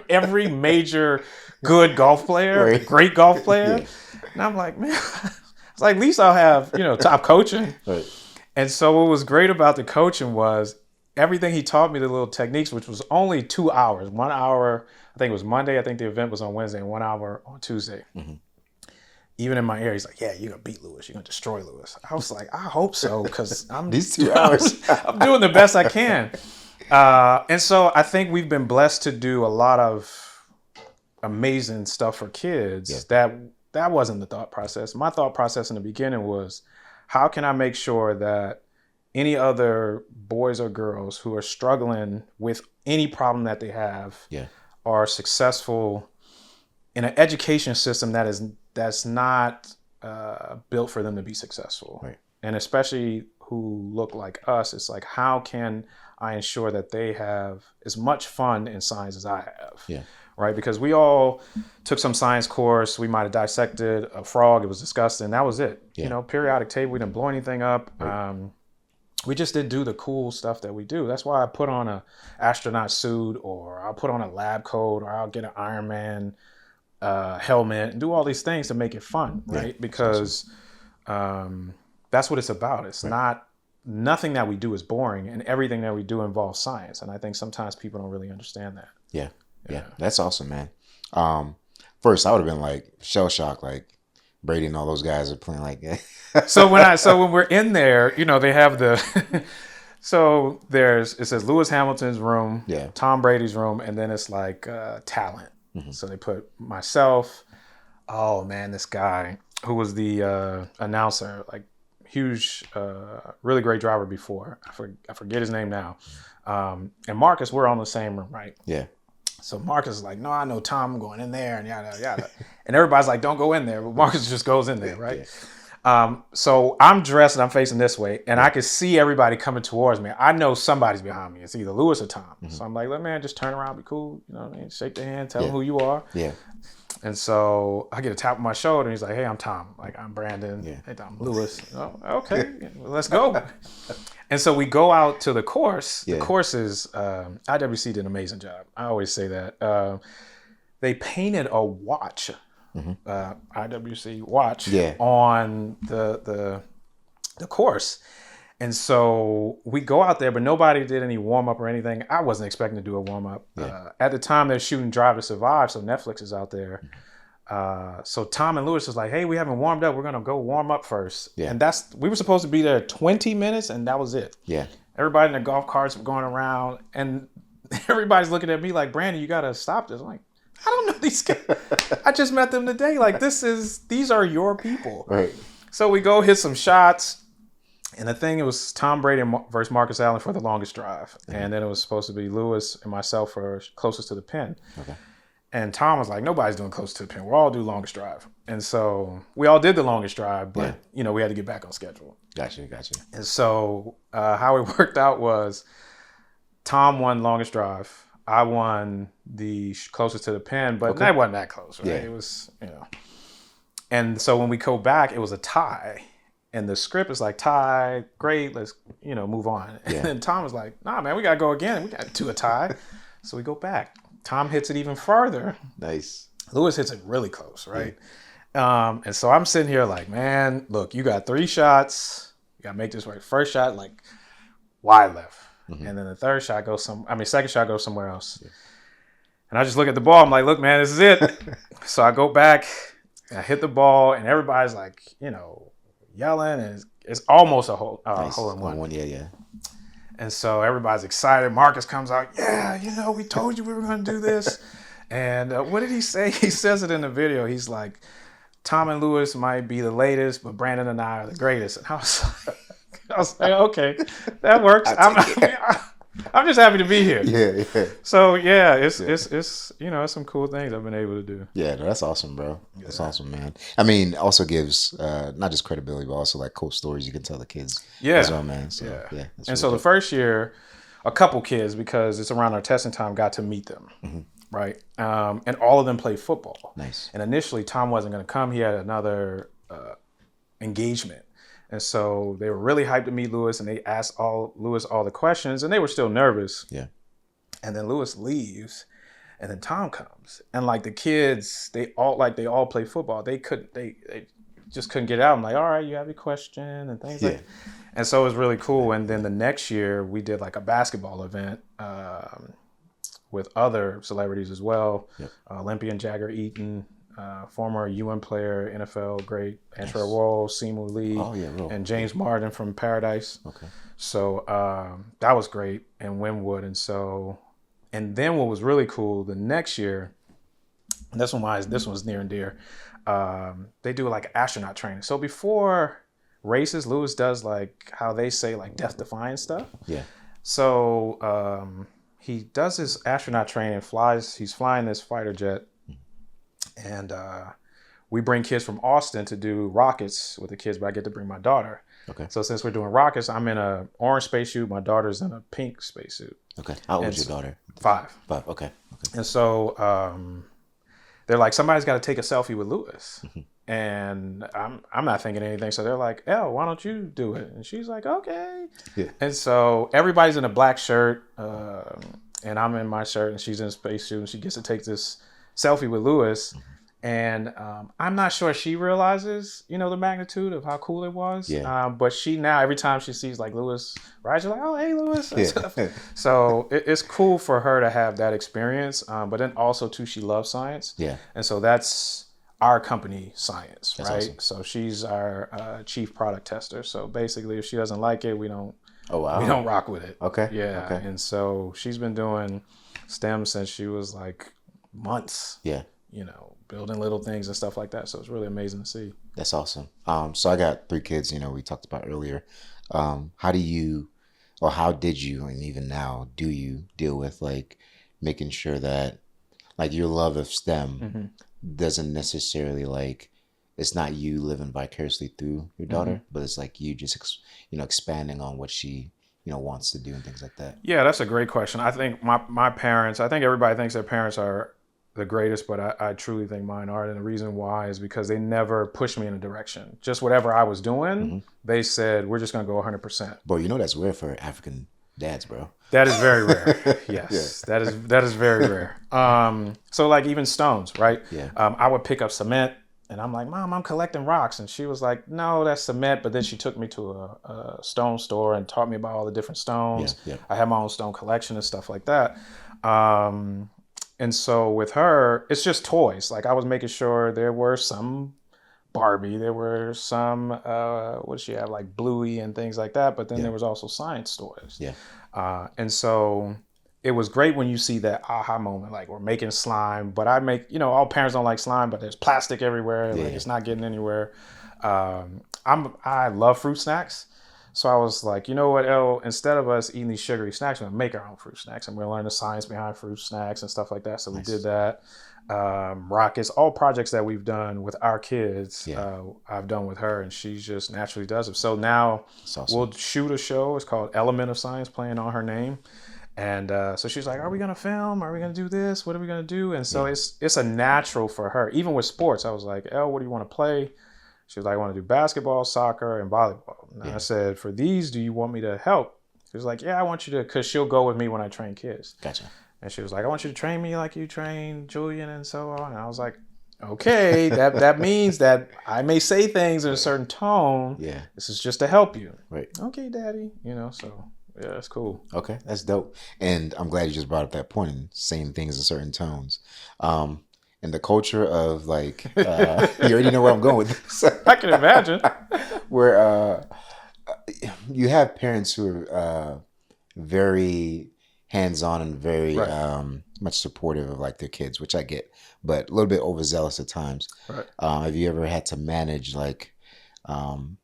every major good golf player, right. Great golf player. Yeah. And I'm like, man, it's like, at least I'll have, you know, top coaching. Right. And so what was great about the coaching was everything he taught me, the little techniques, which was only 2 hours. 1 hour, I think it was Monday. I think the event was on Wednesday, and 1 hour on Tuesday. Mm-hmm. Even in my ear, he's like, yeah, you're going to beat Lewis. You're going to destroy Lewis. I was like, I hope so, because I'm these 2 hours. I'm doing the best I can. And so I think we've been blessed to do a lot of amazing stuff for kids. Yeah. That wasn't the thought process. My thought process in the beginning was, how can I make sure that any other boys or girls who are struggling with any problem that they have are successful in an education system that's not built for them to be successful. Right. And especially who look like us, it's like, how can I ensure that they have as much fun in science as I have? Yeah. Right? Because we all took some science course. We might have dissected a frog. It was disgusting. That was it. Yeah. You know, periodic table. We didn't blow anything up. Right. We just didn't do the cool stuff that we do. That's why I put on a astronaut suit, or I'll put on a lab coat, or I'll get an Iron Man helmet and do all these things to make it fun, right? Yeah, because that's what it's about. It's nothing that we do is boring, and everything that we do involves science. And I think sometimes people don't really understand that. Yeah, that's awesome, man. First, I would have been like shell shocked, like Brady and all those guys are playing like that. So when we're in there, you know, they have the so it says Lewis Hamilton's room, Tom Brady's room, and then it's like talent. Mm-hmm. So they put myself, oh man, this guy who was the announcer, like huge, really great driver before. I forget his name now. And Marcus, we're on the same room, right? Yeah. So Marcus is like, no, I know Tom, I'm going in there, and yada, yada. And everybody's like, don't go in there. But Marcus just goes in there, right? Yeah. So I'm dressed and I'm facing this way, and I can see everybody coming towards me. I know somebody's behind me. It's either Lewis or Tom. Mm-hmm. So I'm like, man, just turn around, be cool. You know what I mean? Shake their hand, tell them who you are. Yeah. And so I get a tap on my shoulder, and he's like, hey, I'm Tom. Like, I'm Brandon. Yeah. Hey, I'm Lewis. Oh, okay, let's go. And so we go out to the course. Yeah. The course is, IWC did an amazing job. I always say that. They painted a watch, IWC watch, on the course. And so we go out there, but nobody did any warm-up or anything. I wasn't expecting to do a warm-up. Yeah. At the time, they're shooting Drive to Survive, so Netflix is out there. So Tom and Lewis was like, hey, we haven't warmed up. We're going to go warm up first. Yeah. And we were supposed to be there 20 minutes, and that was it. Yeah. Everybody in the golf carts were going around, and everybody's looking at me like, Brandon, you got to stop this. I'm like, I don't know these guys. I just met them today. Like, these are your people. Right. So we go hit some shots. And the thing, it was Tom Brady versus Marcus Allen for the longest drive. Mm-hmm. And then it was supposed to be Lewis and myself for closest to the pin. Okay. And Tom was like, nobody's doing close to the pin. We'll all do longest drive. And so we all did the longest drive, but, you know, we had to get back on schedule. Gotcha. And so how it worked out was Tom won longest drive. I won the closest to the pin, but that wasn't that close, right? Yeah. It was, you know. And so when we go back, it was a tie. And the script is like, tie, great, let's, you know, move on. Yeah. And then Tom was like, nah, man, we got to go again. We got to do a tie. So we go back. Tom hits it even farther. Nice. Lewis hits it really close, right? Yeah. And so I'm sitting here like, man, look, you got 3 shots. You got to make this right. First shot, like, wide left. Mm-hmm. And then the second shot goes somewhere else. Yeah. And I just look at the ball. I'm like, look, man, this is it. So I go back and I hit the ball, and everybody's like, yelling, and it's almost a hole in one. Yeah. And so everybody's excited. Marcus comes out, yeah, we told you we were going to do this. And what did he say? He says it in the video. He's like, Tom and Lewis might be the latest, but Brandon and I are the greatest. And I was like, okay, that works. I'm just happy to be here. Yeah. So it's some cool things I've been able to do. Yeah, that's awesome, bro. That's awesome, man. I mean, also gives not just credibility, but also like cool stories you can tell the kids as well, man. So yeah. And so the first year, a couple kids, because it's around our testing time, got to meet them. Mm-hmm. Right. And all of them played football. Nice. And initially Tom wasn't going to come. He had another engagement. And so they were really hyped to meet Lewis, and they asked Lewis all the questions, and they were still nervous. Yeah. And then Lewis leaves, and then Tom comes. And like the kids, they all play football. They just couldn't get out. I'm like, all right, you have your question and things like that. And so it was really cool. And then the next year we did like a basketball event with other celebrities as well. Yep. Olympian Jagger Eaton, former UN player, NFL great, Antrell Roll, Simu Lee, and James Martin from Paradise. Okay. So that was great in Wynwood. And then what was really cool, the next year, and this one's near and dear, they do like astronaut training. So before races, Lewis does like how they say like death-defying stuff. Yeah. So he does his astronaut training, he's flying this fighter jet, and we bring kids from Austin to do rockets with the kids, but I get to bring my daughter. Okay. So since we're doing rockets, I'm in an orange spacesuit, my daughter's in a pink spacesuit. Okay. How old is your daughter? 5. 5, okay. And so they're like, somebody's got to take a selfie with Lewis. Mm-hmm. And I'm not thinking anything. So they're like, Elle, why don't you do it? And she's like, okay. Yeah. And so everybody's in a black shirt, and I'm in my shirt, and she's in a spacesuit, and she gets to take this selfie with Lewis. Mm-hmm. And I'm not sure she realizes, the magnitude of how cool it was. Yeah. But she now, every time she sees like Lewis, right, she's like, oh, hey, Lewis. Yeah. So it's cool for her to have that experience. But then also, too, she loves science. Yeah. And so that's our company, Science, that's right? Awesome. So she's our chief product tester. So basically, if she doesn't like it, we don't rock with it. Okay. Yeah. Okay. And so she's been doing STEM since she was like months. Yeah. Building little things and stuff like that. So it's really amazing to see. That's awesome. So I got 3 kids, we talked about earlier. How did you, and even now, do you deal with like making sure that like your love of STEM doesn't necessarily like, it's not you living vicariously through your daughter, but it's like you just, expanding on what she, wants to do and things like that? Yeah, that's a great question. I think my parents, I think everybody thinks their parents are the greatest, but I truly think mine are. And the reason why is because they never pushed me in a direction. Just whatever I was doing, they said, we're just going to go 100%. Bro, that's rare for African dads, bro. That is very rare. Yes, yeah. That is very rare. So like even stones, right? Yeah. I would pick up cement and I'm like, Mom, I'm collecting rocks. And she was like, no, that's cement. But then she took me to a stone store and taught me about all the different stones. Yeah. I have my own stone collection and stuff like that. And so with her, it's just toys. Like I was making sure there were some Barbie, there were some, what did she have, like Bluey and things like that. But then there was also science toys. Yeah. And so it was great when you see that aha moment, like we're making slime, but I make, all parents don't like slime, but there's plastic everywhere. Yeah. Like it's not getting anywhere. I love fruit snacks. So I was like, you know what, Elle, instead of us eating these sugary snacks, we're going to make our own fruit snacks. And we're going to learn the science behind fruit snacks and stuff like that. So nice. We did that. Rockets, all projects that we've done with our kids, I've done with her, and she just naturally does it. So now we'll shoot a show. It's called Element of Science, playing on her name. And so she's like, are we going to film? Are we going to do this? What are we going to do? And so it's a natural for her. Even with sports, I was like, Elle, what do you want to play? She was like, I want to do basketball, soccer, and volleyball. And I said, for these, do you want me to help? She was like, yeah, I want you to, because she'll go with me when I train kids. Gotcha. And she was like, I want you to train me like you train Julian and so on. And I was like, okay, that means that I may say things in a certain tone. Yeah. This is just to help you. Right. Okay, Daddy. So Yeah, that's cool. Okay, that's dope. And I'm glad you just brought up that point and saying things in certain tones. In the culture of like, you already know where I'm going with this. I can imagine. Where you have parents who are very hands-on and very Right. much supportive of like their kids, which I get, but a little bit overzealous at times. Right. Have you ever had to manage like um,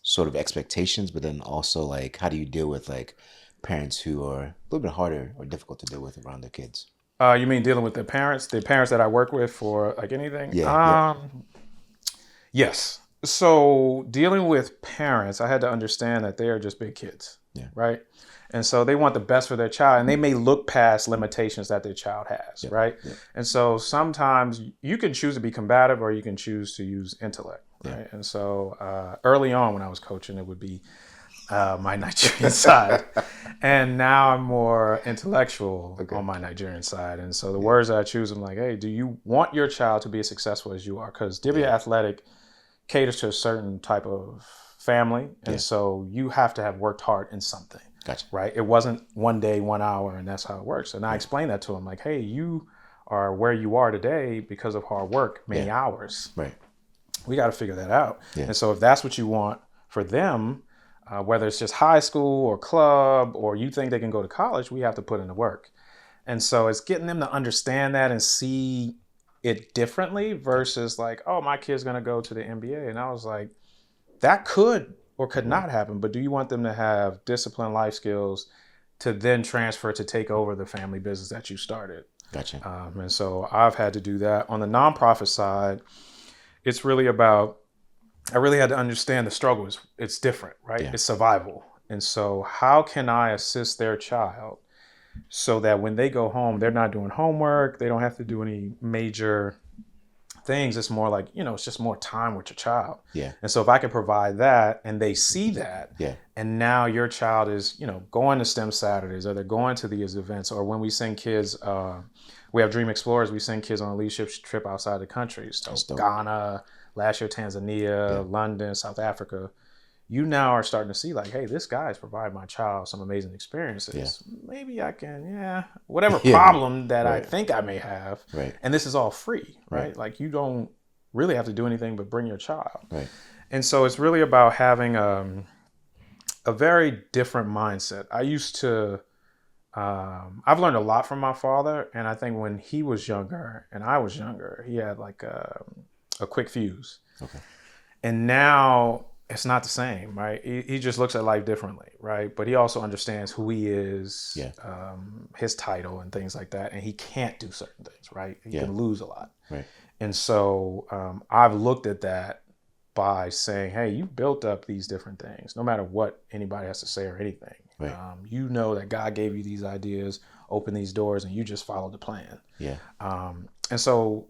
sort of expectations, but then also like how do you deal with like parents who are a little bit harder or difficult to deal with around their kids? You mean dealing with the parents that I work with for like anything? Yeah, yeah, Yes. So dealing with parents, I had to understand that they are just big kids, yeah, right? And so they want the best for their child, and they may look past limitations that their child has, yeah, right? yeah, And so sometimes you can choose to be combative, or you can choose to use intellect, yeah. right? And so early on when I was coaching, it would be my Nigerian side, and now I'm more intellectual Okay. on my Nigerian side. And so the words that I choose, I'm like, hey, do you want your child to be as successful as you are? Because Dibia Athletic caters to a certain type of family, and so you have to have worked hard in something. Gotcha. Right? It wasn't 1 day, 1 hour, and that's how it works. And I explained that to him, like, hey, you are where you are today because of hard work, many hours. Right. We got to figure that out. Yeah. And so if that's what you want for them, whether it's just high school or club, or you think they can go to college, we have to put in the work. And so it's getting them to understand that and see it differently versus like, oh, my kid's going to go to the NBA. And I was like, that could or could not happen, but do you want them to have discipline, life skills to then transfer to take over the family business that you started? Gotcha. And so I've had to do that. On the nonprofit side, it's really about, I really had to understand the struggle. It's different, right? Yeah. It's survival. And so how can I assist their child so that when they go home, they're not doing homework, they don't have to do any major things. It's more like, it's just more time with your child. Yeah. And so if I can provide that and they see that, Yeah. and now your child is, going to STEM Saturdays, or they're going to these events, or when we send kids, we have Dream Explorers, we send kids on a leadership trip outside the country. So Ghana, last year Tanzania, London, South Africa. You now are starting to see like, hey, this guy's provided my child some amazing experiences. Yeah. Maybe I can, whatever problem that I think I may have. Right. And this is all free, right? Like you don't really have to do anything but bring your child. Right. And so it's really about having a very different mindset. I used to, I've learned a lot from my father. And I think when he was younger and I was younger, he had like a quick fuse. Okay. And now it's not the same, right? He just looks at life differently, right? But he also understands who he is, his title and things like that. And he can't do certain things, right? He can lose a lot. Right. And so I've looked at that by saying, hey, you built up these different things, no matter what anybody has to say or anything. Right. You know that God gave you these ideas, opened these doors, and you just followed the plan. Yeah. And so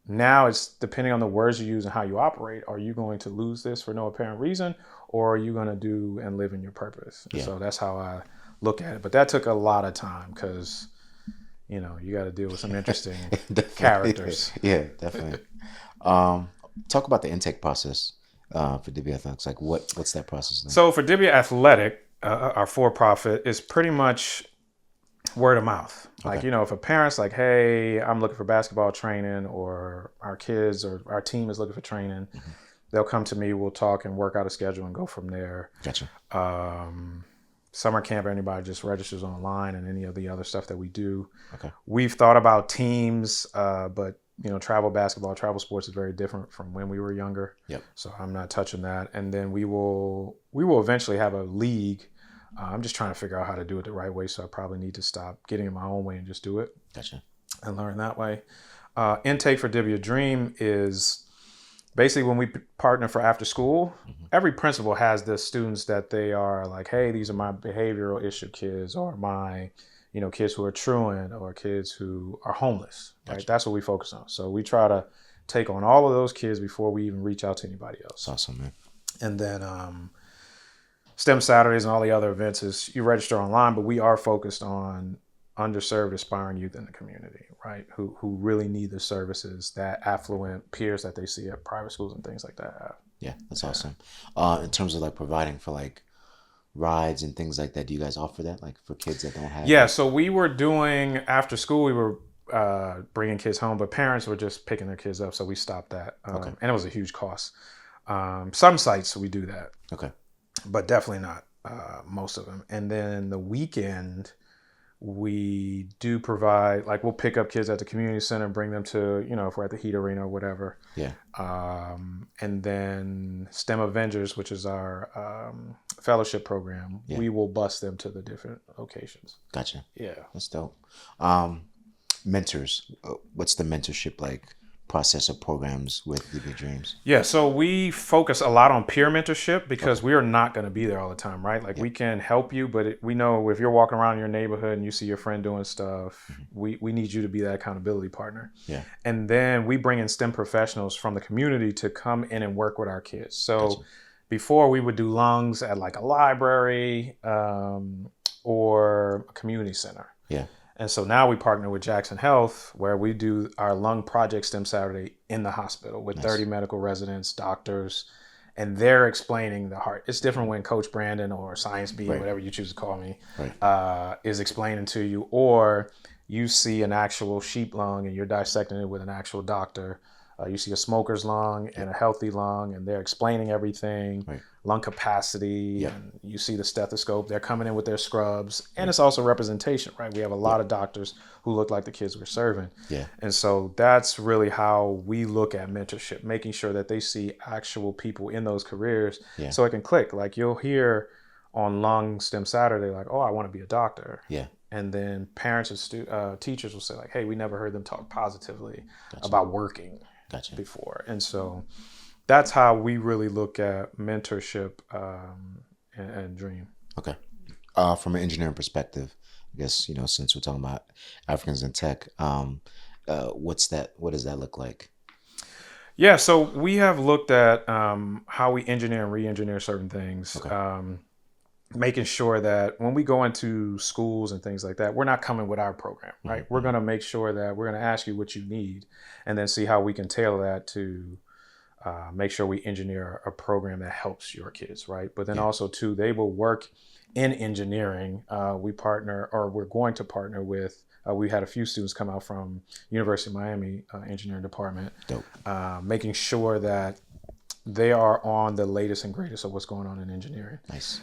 now it's depending on the words you use and how you operate. Are you going to lose this for no apparent reason, or are you going to do and live in your purpose? Yeah. So that's how I look at it. But that took a lot of time because, you got to deal with some interesting characters. Yeah, definitely. Talk about the intake process for Dibia Athletics. Like what's that process like? So for Dibia Athletic, our for-profit is pretty much word of mouth. Like, if a parent's like, hey, I'm looking for basketball training, or our kids or our team is looking for training, they'll come to me, we'll talk and work out a schedule and go from there. Gotcha. Summer camp, anybody just registers online, and any of the other stuff that we do. Okay. We've thought about teams, but travel basketball, travel sports is very different from when we were younger. Yep. So I'm not touching that. And then we will eventually have a league. I'm just trying to figure out how to do it the right way. So I probably need to stop getting in my own way and just do it. Gotcha. And learn that way. Intake for Dibia Dream is basically when we partner for after school, every principal has the students that they are like, hey, these are my behavioral issue kids, or my, kids who are truant, or kids who are homeless. Right? Gotcha. That's what we focus on. So we try to take on all of those kids before we even reach out to anybody else. That's awesome, man. And then STEM Saturdays and all the other events is you register online, but we are focused on underserved, aspiring youth in the community, right? Who really need the services that affluent peers that they see at private schools and things like that have. Yeah, that's awesome. In terms of like providing for like rides and things like that? Do you guys offer that, like for kids that don't have? Yeah, so we were doing after school. We were bringing kids home, but parents were just picking their kids up, so we stopped that. And it was a huge cost. Some sites we do that, Okay. but definitely not most of them. And then the weekend, we do provide, like, we'll pick up kids at the community center, bring them to, if we're at the Heat Arena or whatever. Yeah. And then STEM Avengers, which is our fellowship program, we will bus them to the different locations. Gotcha. Yeah. That's dope. Mentors. What's the mentorship like process of programs with Dibia Dreams? Yeah, so we focus a lot on peer mentorship because we are not going to be there all the time, right? Like we can help you, but we know if you're walking around your neighborhood and you see your friend doing stuff, we need you to be that accountability partner. Yeah. And then we bring in STEM professionals from the community to come in and work with our kids. So before we would do lungs at like a library or a community center. Yeah. And so now we partner with Jackson Health, where we do our Lung Project STEM Saturday in the hospital with 30 medical residents, doctors, and they're explaining the heart. It's different when Coach Brandon or Science B, whatever you choose to call me, is explaining to you, or you see an actual sheep lung and you're dissecting it with an actual doctor. You see a smoker's lung and a healthy lung, and they're explaining everything, lung capacity, and you see the stethoscope. They're coming in with their scrubs, and it's also representation, right? We have a lot of doctors who look like the kids we're serving. Yeah. And so that's really how we look at mentorship, making sure that they see actual people in those careers so it can click. Like you'll hear on Lung STEM Saturday, like, oh, I want to be a doctor. Yeah. And then parents and teachers will say like, hey, we never heard them talk positively about working before. And so that's how we really look at mentorship and Dream. Okay. From an engineering perspective, I guess, since we're talking about Africans in tech, what does that look like? Yeah, so we have looked at how we engineer and re-engineer certain things. Okay. Making sure that when we go into schools and things like that, we're not coming with our program, right? We're going to make sure that we're going to ask you what you need and then see how we can tailor that to make sure we engineer a program that helps your kids, right? But then also, too, they will work in engineering. We're going to partner with, we had a few students come out from University of Miami engineering department, making sure that they are on the latest and greatest of what's going on in engineering. Nice.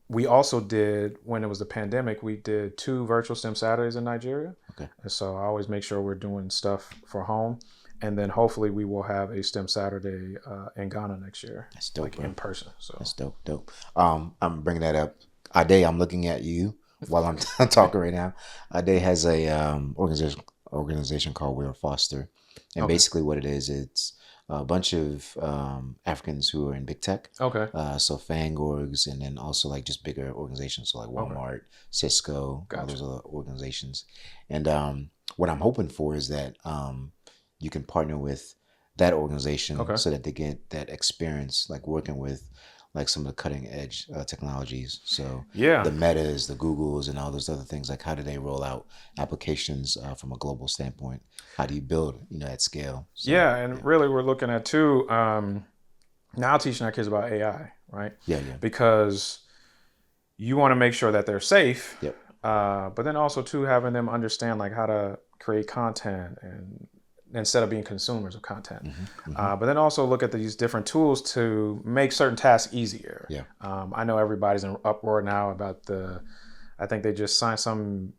We also did, when it was the pandemic, we did 2 virtual STEM Saturdays in Nigeria. Okay. And so I always make sure we're doing stuff for home. And then hopefully we will have a STEM Saturday in Ghana next year. That's dope, like, bro. In person. So that's dope. I'm bringing that up. Ade, I'm looking at you while I'm talking right now. Ade has a organization called We're Foster. And basically what it is, it's a bunch of Africans who are in big tech. Okay. So FANG orgs, and then also like just bigger organizations, so like Walmart, Cisco, all those other organizations. And what I'm hoping for is that you can partner with that organization so that they get that experience, like working with like some of the cutting edge technologies. So the Metas, the Googles, and all those other things, like how do they roll out applications from a global standpoint? How do you build, at scale? So, really we're looking at too, now teaching our kids about AI, right? Yeah. Because you want to make sure that they're safe, but then also too having them understand like how to create content and instead of being consumers of content. But then also look at these different tools to make certain tasks easier. I know everybody's in uproar now about I think they just signed some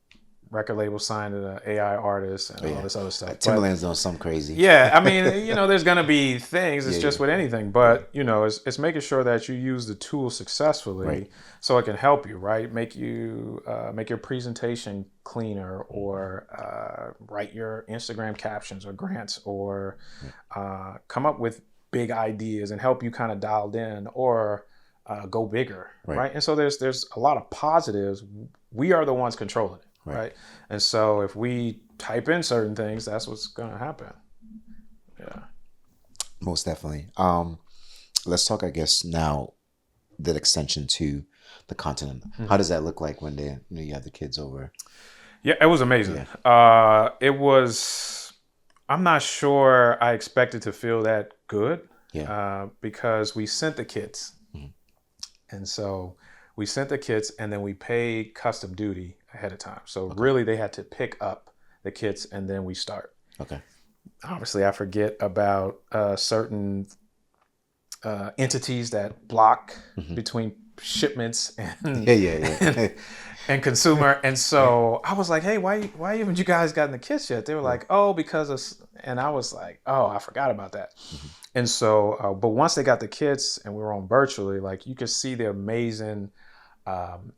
record label, signed an AI artist and all this other stuff. Timberland's doing something crazy. I mean, there's going to be things. It's just with anything. But, it's making sure that you use the tool successfully so it can help you, right? Make your presentation cleaner, or write your Instagram captions or grants, or come up with big ideas and help you kind of dialed in, or go bigger, right? And so there's a lot of positives. We are the ones controlling it. Right. And so if we type in certain things, that's what's going to happen. Yeah. Most definitely. Let's talk, I guess, now the extension to the continent. How does that look like when you have the kids over? Yeah, it was amazing. It was, I'm not sure I expected to feel that good because we sent the kids. And so We sent the kits, and then we paid custom duty ahead of time. So really, they had to pick up the kits, and then we start. Okay. Obviously, I forget about certain entities that block between shipments and and consumer. And so I was like, hey, why haven't you guys gotten the kits yet? They were like, oh, because of, and I was like, oh, I forgot about that. And so, but once they got the kits and we were on virtually, like you could see the amazing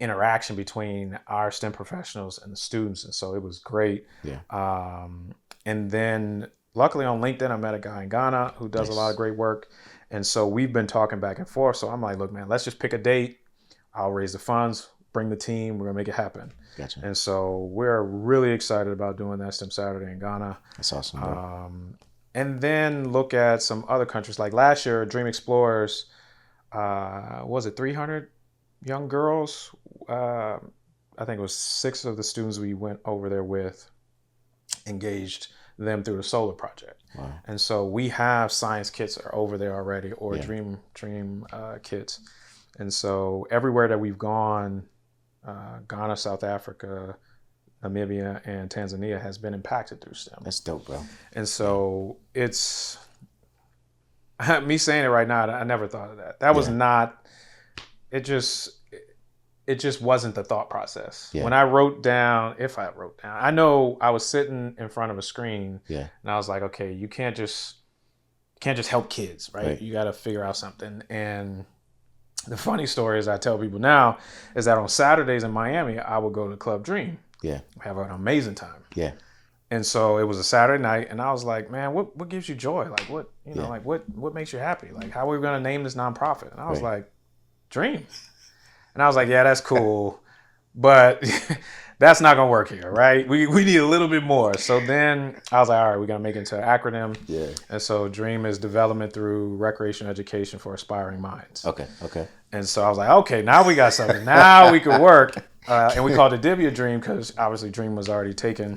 interaction between our STEM professionals and the students. And so it was great. And then luckily on LinkedIn, I met a guy in Ghana who does a lot of great work. And so we've been talking back and forth. So I'm like, look, man, let's just pick a date. I'll raise the funds, bring the team. We're going to make it happen. Gotcha. And so we're really excited about doing that STEM Saturday in Ghana. That's awesome, bro. And then look at some other countries. Like last year, Dream Explorers, was it 300 young girls? I think it was 6 of the students we went over there with engaged them through the solar project. Wow. And so we have science kits are over there already, or dream kits. And so everywhere that we've gone, Ghana, South Africa, Namibia, and Tanzania has been impacted through STEM. That's dope, bro. And so it's me saying it right now, I never thought of that. That was not, it just wasn't the thought process. When I wrote down, I know I was sitting in front of a screen and I was like, okay, you can't just help kids, right? You got to figure out something. And the funny story is I tell people now is that on Saturdays in Miami, I would go to Club Dream. Have an amazing time. And so it was a Saturday night and I was like, man, what gives you joy? Like what, like what makes you happy? Like how are we going to name this nonprofit? And I was like, Dream. And I was like, yeah, that's cool, but that's not gonna work here, right? We need a little bit more. So then I was like, all right, we're gonna make it into an acronym. And so DREAM is Development Through Recreation Education for Aspiring Minds. Okay. And so I was like, okay, now we got something. Now we could work. And we called it Dibia Dream because obviously Dream was already taken.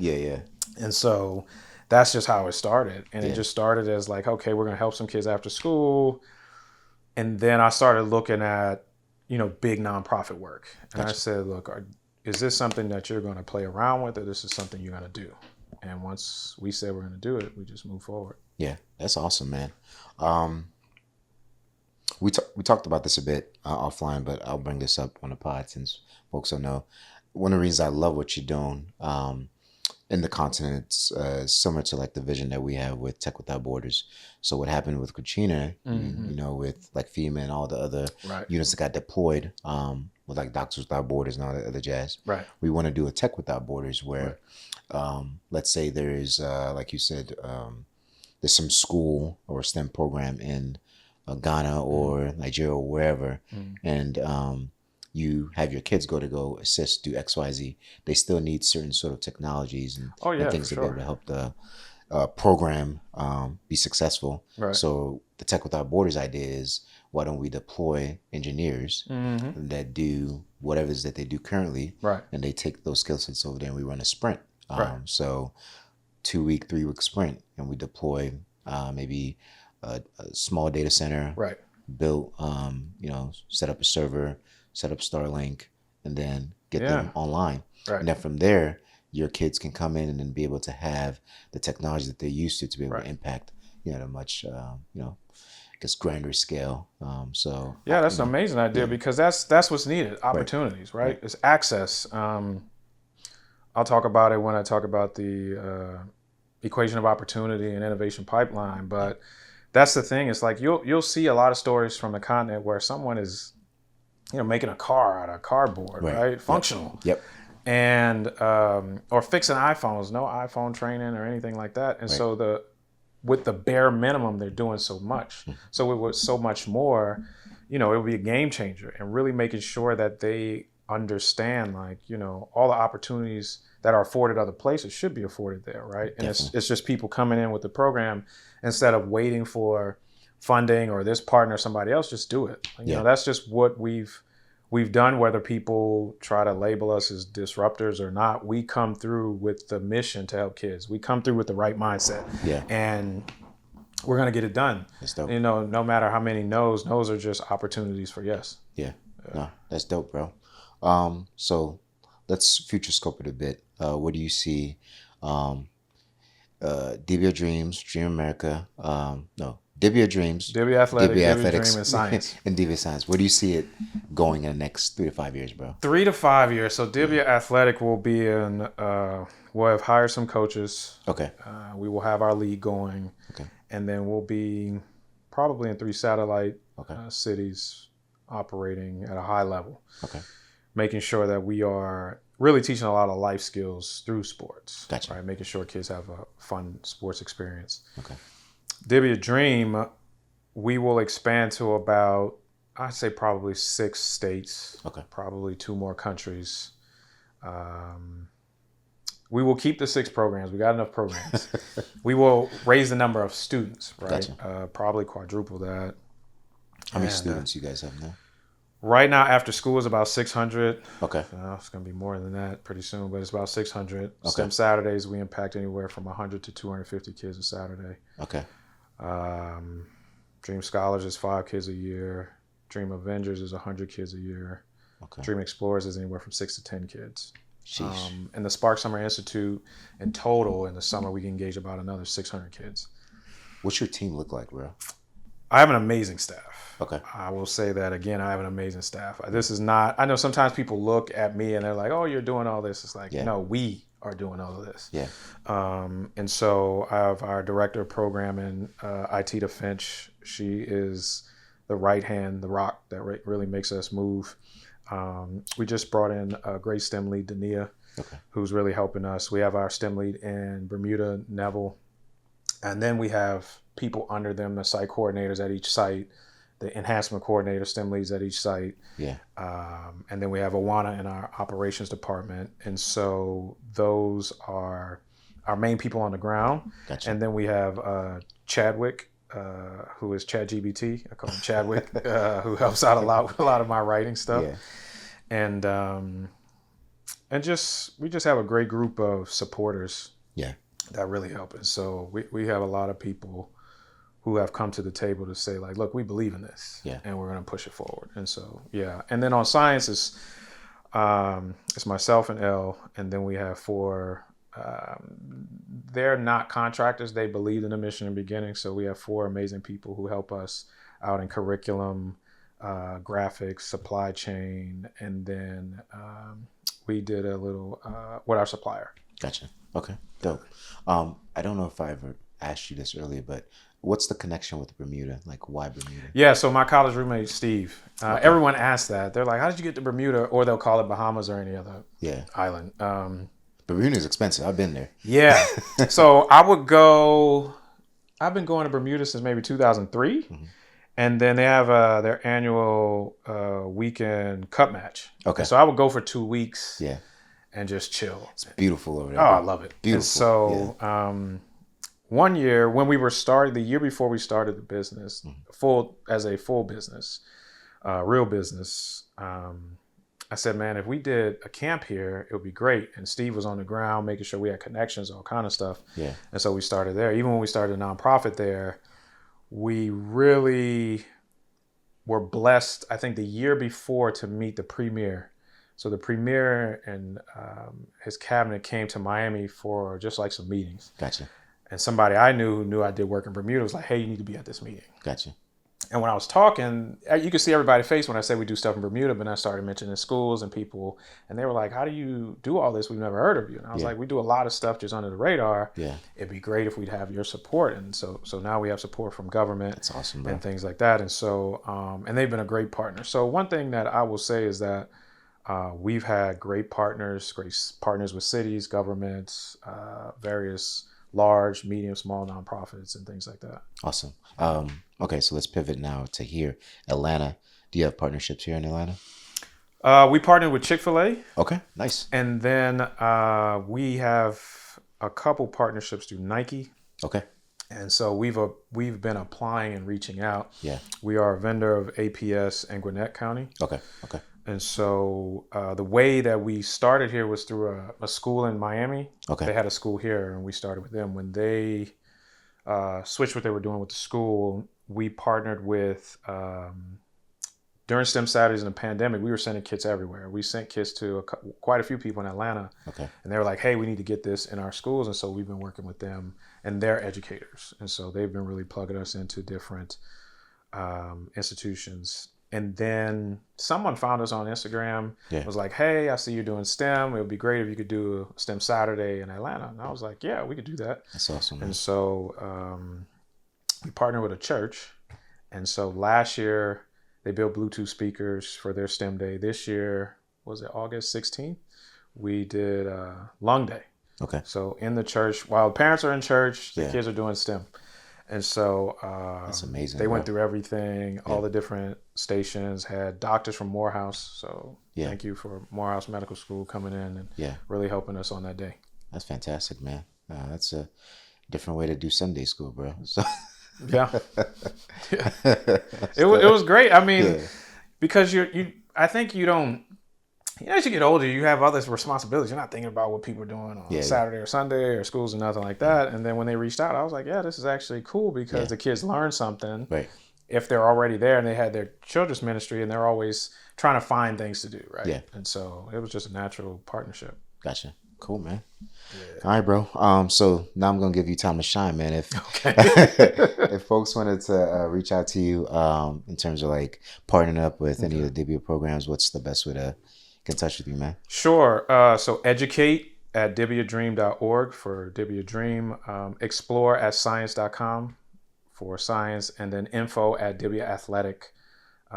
And so that's just how it started. And it just started as like, okay, we're gonna help some kids after school. And then I started looking at big nonprofit work. And I said, look, is this something that you're going to play around with or this is something you're going to do? And once we said we're going to do it, we just move forward. Yeah, that's awesome, man. We talked about this a bit offline, but I'll bring this up on the pod since folks don't know. One of the reasons I love what you're doing in the continent, it's similar to like the vision that we have with Tech Without Borders. So what happened with Katrina, with like FEMA and all the other units that got deployed, with like Doctors Without Borders and all the other jazz. We want to do a Tech Without Borders where, let's say there is, like you said, there's some school or STEM program in Ghana or Nigeria or wherever, and you have your kids go assist, do XYZ. They still need certain sort of technologies and things to be able to help the program be successful. So the Tech Without Borders idea is, why don't we deploy engineers that do whatever it is that they do currently, and they take those skill sets over there and we run a sprint. So 2-week, 3-week sprint, and we deploy maybe a small data center, build, set up a server, set up Starlink, and then get them online. And then from there, your kids can come in and then be able to have the technology that they're used to be able to impact, at a much, I guess, grander scale. So that's an amazing idea because that's what's needed. Opportunities, right? It's access. I'll talk about it when I talk about the equation of opportunity and innovation pipeline. But that's the thing. It's like you'll see a lot of stories from the continent where someone is, making a car out of cardboard, right? Functional. And or fixing iPhones, no iPhone training or anything like that. And so with the bare minimum, they're doing so much. So with so much more, it will be a game changer and really making sure that they understand, like, all the opportunities that are afforded other places should be afforded there, right? And it's just people coming in with the program instead of waiting for funding or this partner or somebody else, just do it. That's just what we've done, whether people try to label us as disruptors or not. We come through with the mission to help kids. We come through with the right mindset. And we're going to get it done. No matter how many no's are just opportunities for yes. No, that's dope, bro. So let's future scope it a bit. What do you see? Um, Dibia Dreams, Dream America. No, Dibia Dreams, Dibia Athletic, Dibia Dibia Dream, Athletics, and Science. and Dibia Science. Where do you see it going in the next 3 to 5 years, bro? 3 to 5 years. So Yeah. Dibia Athletic will be in. We'll have hired some coaches. Okay. We will have our league going, Okay. and then we'll be probably in 3 satellite Okay. cities operating at a high level. Okay. Making sure that we are really teaching a lot of life skills through sports. Gotcha. Right, making sure kids have a fun sports experience. Okay. Dibia Dream, we will expand to about, I'd say probably 6 states. Okay. Probably 2 more countries. We will keep the 6 programs. We got enough programs. We will raise the number of students, right? Gotcha. Probably quadruple that. How many students you guys have now? Right now, after school is about 600. Okay. It's going to be more than that pretty soon, but it's about 600. Okay. STEM Saturdays, we impact anywhere from 100 to 250 kids a Saturday. Okay. Dream Scholars is 5 kids a year. Dream Avengers is 100 kids a year. Okay. Dream Explorers is anywhere from 6 to 10 kids. Sheesh. And the Spark Summer Institute, in total, in the summer, we can engage about another 600 kids. What's your team look like, bro? I have an amazing staff. Okay. I will say that again. I have an amazing staff. This is not. I know sometimes people look at me and they're like, "Oh, you're doing all this." It's like, no, we are doing all of this. Yeah. And so I have our director of programming, Itita Finch. She is the right hand, the rock that really makes us move. We just brought in a great STEM lead, Dania, who's really helping us. We have our STEM lead in Bermuda, Neville, and then we have people under them, the site coordinators at each site, the enhancement coordinator, STEM leads at each site. Yeah. And then we have Awana in our operations department. And so those are our main people on the ground. Gotcha. And then we have Chadwick, who is ChatGPT. I call him Chadwick, who helps out a lot of my writing stuff. Yeah. And we just have a great group of supporters. Yeah. That really help us. So we have a lot of people who have come to the table to say, like, look, we believe in this, and we're going to push it forward. And so, and then on Science, it's myself and Elle, and then we have 4. They're not contractors. They believed in the mission in the beginning. So we have 4 amazing people who help us out in curriculum, graphics, supply chain, and then we did a little with our supplier. Gotcha. Okay. Dope. I don't know if I ever asked you this earlier, but what's the connection with Bermuda? Like, why Bermuda? Yeah, so my college roommate, Steve, everyone asks that. They're like, how did you get to Bermuda? Or they'll call it Bahamas or any other island. Bermuda is expensive. I've been there. Yeah. So I've been going to Bermuda since maybe 2003. Mm-hmm. And then they have their annual weekend cup match. Okay. So I would go for 2 weeks. Yeah. And just chill. It's beautiful over there. Oh, I love it. Beautiful. And so one year when we were the year before we started the business, full business, real business, I said, man, if we did a camp here, it would be great. And Steve was on the ground making sure we had connections, all kind of stuff. Yeah. And so we started there. Even when we started a nonprofit there, we really were blessed, I think, the year before to meet the premier. So the premier and his cabinet came to Miami for just like some meetings. Gotcha. And somebody I knew who knew I did work in Bermuda was like, hey, you need to be at this meeting. Gotcha. And when I was talking, you could see everybody's face when I said we do stuff in Bermuda, but then I started mentioning schools and people, and they were like, how do you do all this? We've never heard of you. And I was like, we do a lot of stuff just under the radar. Yeah. It'd be great if we'd have your support. And so now we have support from government. That's awesome, bro. And things like that. And so, and they've been a great partner. So one thing that I will say is that we've had great partners with cities, governments, various large, medium, small nonprofits and things like that. Awesome. Okay, so let's pivot now to here, Atlanta. Do you have partnerships here in Atlanta? We partnered with Chick-fil-A. Okay, nice. And then we have a couple partnerships through Nike. Okay. And so we've been applying and reaching out. Yeah. We are a vendor of APS in Gwinnett County. Okay. And so the way that we started here was through a school in Miami. Okay. They had a school here, and we started with them. When they switched what they were doing with the school, we partnered with during STEM Saturdays in the pandemic, we were sending kits everywhere. We sent kits to quite a few people in Atlanta. Okay. And they were like, hey, we need to get this in our schools. And so we've been working with them and their educators. And so they've been really plugging us into different institutions. And then someone found us on Instagram. Yeah. Was like, hey, I see you're doing STEM. It would be great if you could do a STEM Saturday in Atlanta. And I was like, yeah, we could do that. That's awesome, man. And so we partnered with a church. And so last year, they built Bluetooth speakers for their STEM day. This year, was it August 16th? We did Lung Day. Okay. So in the church, while the parents are in church, the Yeah. kids are doing STEM. And so That's amazing. they went bro. through everything, all the different stations, had doctors from Morehouse. So thank you for Morehouse Medical School coming in and really helping us on that day. That's fantastic, man. That's a different way to do Sunday school, bro. So yeah. It was great. I mean, because I think you don't, as you get older, you have other responsibilities. You're not thinking about what people are doing on Saturday or Sunday or schools or nothing like that. And then when they reached out, I was like, yeah, this is actually cool because the kids learn something. Right. If they're already there and they had their children's ministry and they're always trying to find things to do, right? Yeah. And so it was just a natural partnership. Gotcha. Cool, man. Yeah. All right, bro. So now I'm gonna give you time to shine, man. If if folks wanted to reach out to you in terms of like partnering up with any of the Dibia programs, what's the best way to get in touch with you, man? Sure. So educate at dibiadream.org for Dibia Dream. Explore at science.com for science, and then info at Dibia Athletic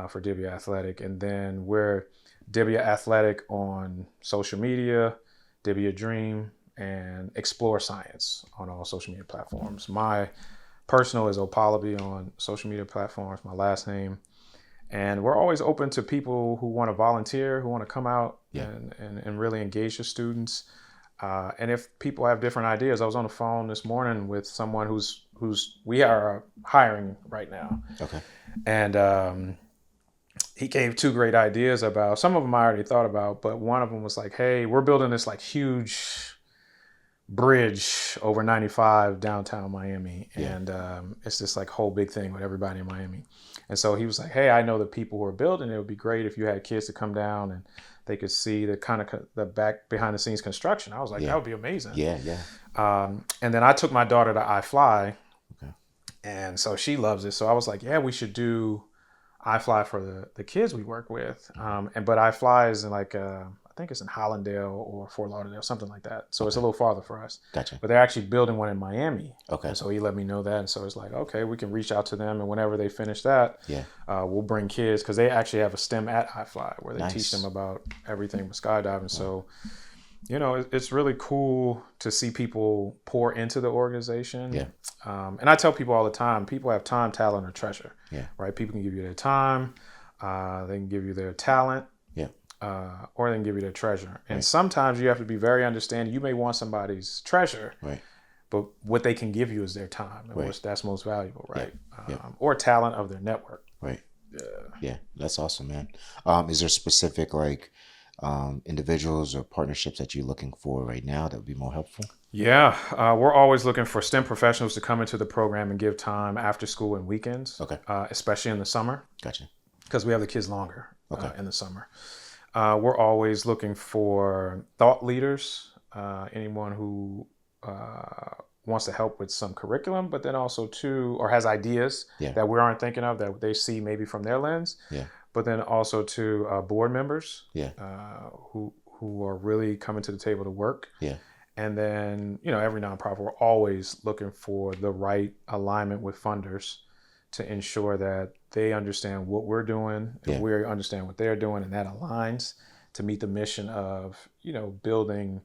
for Dibia Athletic. And then we're Dibia Athletic on social media, Dibia Dream, and Explore Science on all social media platforms. My personal is Okpalobi on social media platforms, my last name. And we're always open to people who want to volunteer, who want to come out and really engage the students. And if people have different ideas, I was on the phone this morning with someone who's we are hiring right now. Okay. And he gave two great ideas about, some of them I already thought about, but one of them was like, hey, we're building this like huge bridge over 95 downtown Miami. And it's this like whole big thing with everybody in Miami. And so he was like, hey, I know the people who are building it. It would be great if you had kids to come down and they could see the kind of the back behind the scenes construction. I was like, that would be amazing. Yeah. And then I took my daughter to iFly. Okay. And so she loves it. So I was like, yeah, we should do iFly for the kids we work with. But iFly is in like, I think it's in Hollandale or Fort Lauderdale, something like that. So it's a little farther for us. Gotcha. But they're actually building one in Miami. Okay. And so he let me know that. And so it's like, okay, we can reach out to them. And whenever they finish that, we'll bring kids. Because they actually have a STEM at iFly where they teach them about everything with skydiving. So, you know, it's really cool to see people pour into the organization. Yeah. And I tell people all the time, people have time, talent, or treasure. Yeah. Right? People can give you their time. They can give you their talent. Or they can give you their treasure. And sometimes you have to be very understanding. You may want somebody's treasure, but what they can give you is their time. And that's most valuable, right? Or talent of their network. Right. Yeah, that's awesome, man. Is there specific like individuals or partnerships that you're looking for right now that would be more helpful? Yeah, we're always looking for STEM professionals to come into the program and give time after school and weekends, especially in the summer. Gotcha. Because we have the kids longer in the summer. We're always looking for thought leaders, anyone who wants to help with some curriculum, but then also or has ideas that we aren't thinking of that they see maybe from their lens. Yeah. But then also to board members who are really coming to the table to work. Yeah. And then, you know, every nonprofit, we're always looking for the right alignment with funders to ensure that they understand what we're doing and we understand what they're doing, and that aligns to meet the mission of, you know, building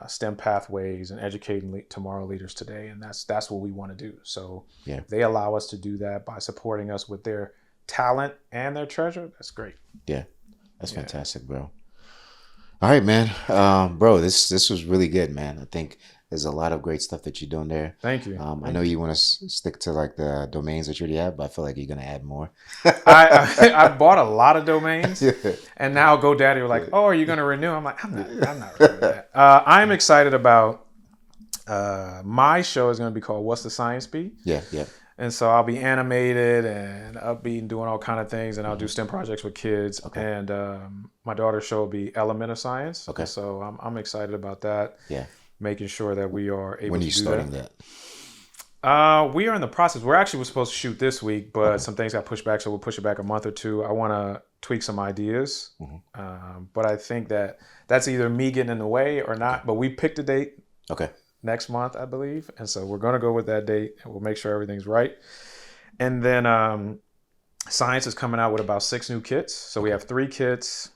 STEM pathways and educating tomorrow leaders today. And that's what we want to do. So if they allow us to do that by supporting us with their talent and their treasure, that's great. Yeah, that's fantastic, bro. All right, man. Bro, this was really good, man. I think there's a lot of great stuff that you're doing there. Thank you. I know you want to stick to like the domains that you already have, but I feel like you're going to add more. I bought a lot of domains, and now GoDaddy were like, "Oh, are you going to renew?" I'm like, I'm not renewing that. I'm excited about my show is going to be called "What's the Science Be?" Yeah. And so I'll be animated and upbeat and doing all kind of things, and I'll do STEM projects with kids. Okay. And my daughter's show will be Element of Science. Okay. So I'm excited about that. Yeah. Making sure that we are able When are to you do starting that. We are in the process. We're supposed to shoot this week, but some things got pushed back, so we'll push it back a month or two. I want to tweak some ideas, but I think that's either me getting in the way or not. But we picked a date. Okay. Next month, I believe, and so we're going to go with that date, and we'll make sure everything's right. And then Science is coming out with about 6 new kits. So we have 3 kits.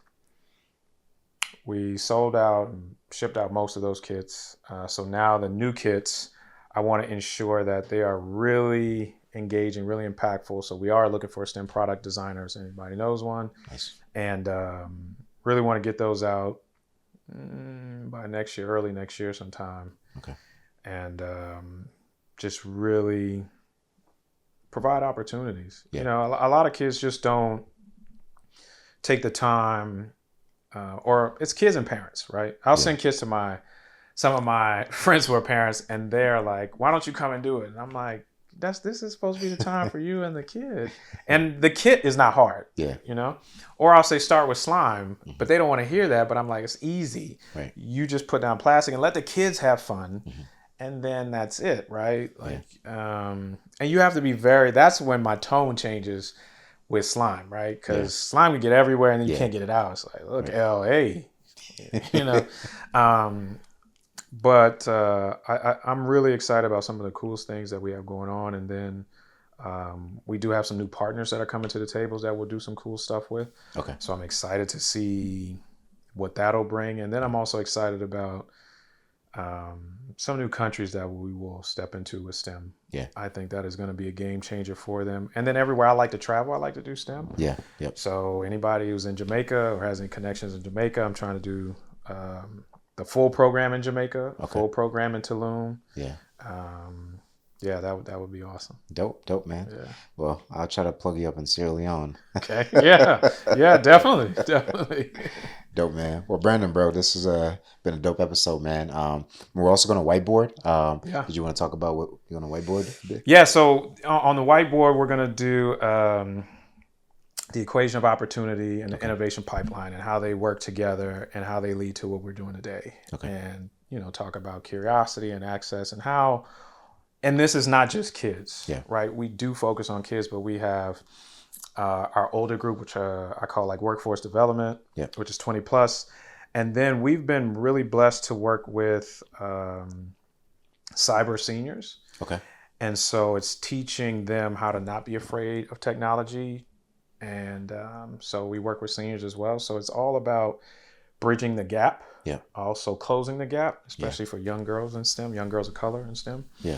We sold out and shipped out most of those kits. So now the new kits, I want to ensure that they are really engaging, really impactful. So we are looking for STEM product designers. Anybody knows one. Nice. And really want to get those out by next year, early next year sometime. Okay. And just really provide opportunities. Yeah. You know, a lot of kids just don't take the time, or it's kids and parents, right? I'll send kids to some of my friends who are parents, and they're like, "Why don't you come and do it?" And I'm like, this is supposed to be the time for you and the kid. And the kit is not hard. Yeah. You know? Or I'll say start with slime, but they don't want to hear that. But I'm like, it's easy. Right. You just put down plastic and let the kids have fun. And then that's it, right? Like, and you have to be that's when my tone changes with slime, right? Because slime can get everywhere and then you can't get it out. It's like, look, LA, you know? But I'm really excited about some of the coolest things that we have going on. And then we do have some new partners that are coming to the tables that we'll do some cool stuff with. Okay. So I'm excited to see what that'll bring. And then I'm also excited about some new countries that we will step into with STEM. Yeah. I think that is going to be a game changer for them. And then everywhere I like to travel, I like to do STEM. Yeah. Yep. So anybody who's in Jamaica or has any connections in Jamaica, I'm trying to do the full program in Jamaica, full program in Tulum. Yeah. Yeah, that would be awesome. Dope, man. Yeah. Well, I'll try to plug you up in Sierra Leone. Okay. Yeah, definitely. Dope, man. Well, Brandon, bro, this has been a dope episode, man. We're also going to whiteboard. Did you want to talk about what you're going to whiteboard? Yeah, so on the whiteboard, we're going to do the equation of opportunity and the innovation pipeline and how they work together and how they lead to what we're doing today. Okay. And, talk about curiosity and access and how, and this is not just kids, right? We do focus on kids, but we have our older group, which I call like workforce development, which is 20 plus. And then we've been really blessed to work with cyber seniors. Okay. And so it's teaching them how to not be afraid of technology. And so we work with seniors as well. So it's all about bridging the gap. Yeah. Also closing the gap, especially for young girls in STEM, young girls of color in STEM. Yeah.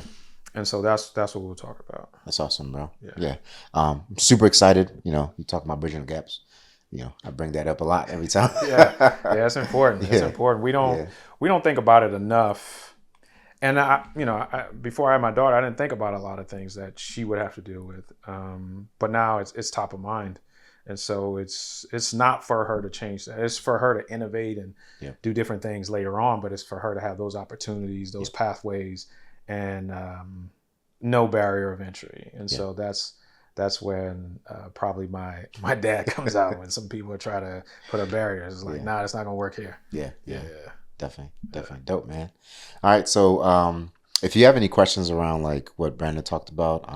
And so that's what we'll talk about. That's awesome, bro. Yeah. I'm super excited. You talk about bridging the gaps. I bring that up a lot every time. Yeah, it's important. It's important. We don't think about it enough. And before I had my daughter, I didn't think about a lot of things that she would have to deal with. But now it's top of mind. And so it's not for her to change that. It's for her to innovate and do different things later on, but it's for her to have those opportunities, those pathways, and no barrier of entry. And so that's when probably my dad comes out when some people try to put up barriers. It's like, nah, it's not gonna work here. Yeah. Definitely. Dope, man. All right. So if you have any questions around like what Brandon talked about,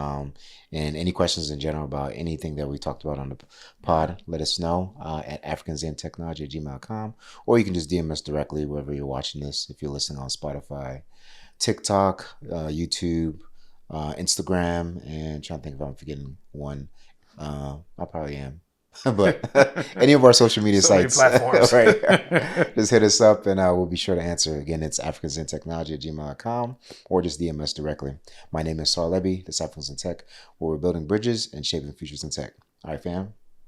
and any questions in general about anything that we talked about on the pod, let us know at africanzentechnology@gmail.com, or you can just DM us directly wherever you're watching this. If you're listening on Spotify, TikTok, YouTube, Instagram, and trying to think if I'm forgetting one. I probably am. But any of our social media sites, platforms. Right? Just hit us up and we'll be sure to answer. Again, it's africanzentechnology@gmail.com, or just DM us directly. My name is Sahr Lebbie, this is Africans in Tech, where we're building bridges and shaping futures in tech. All right, fam.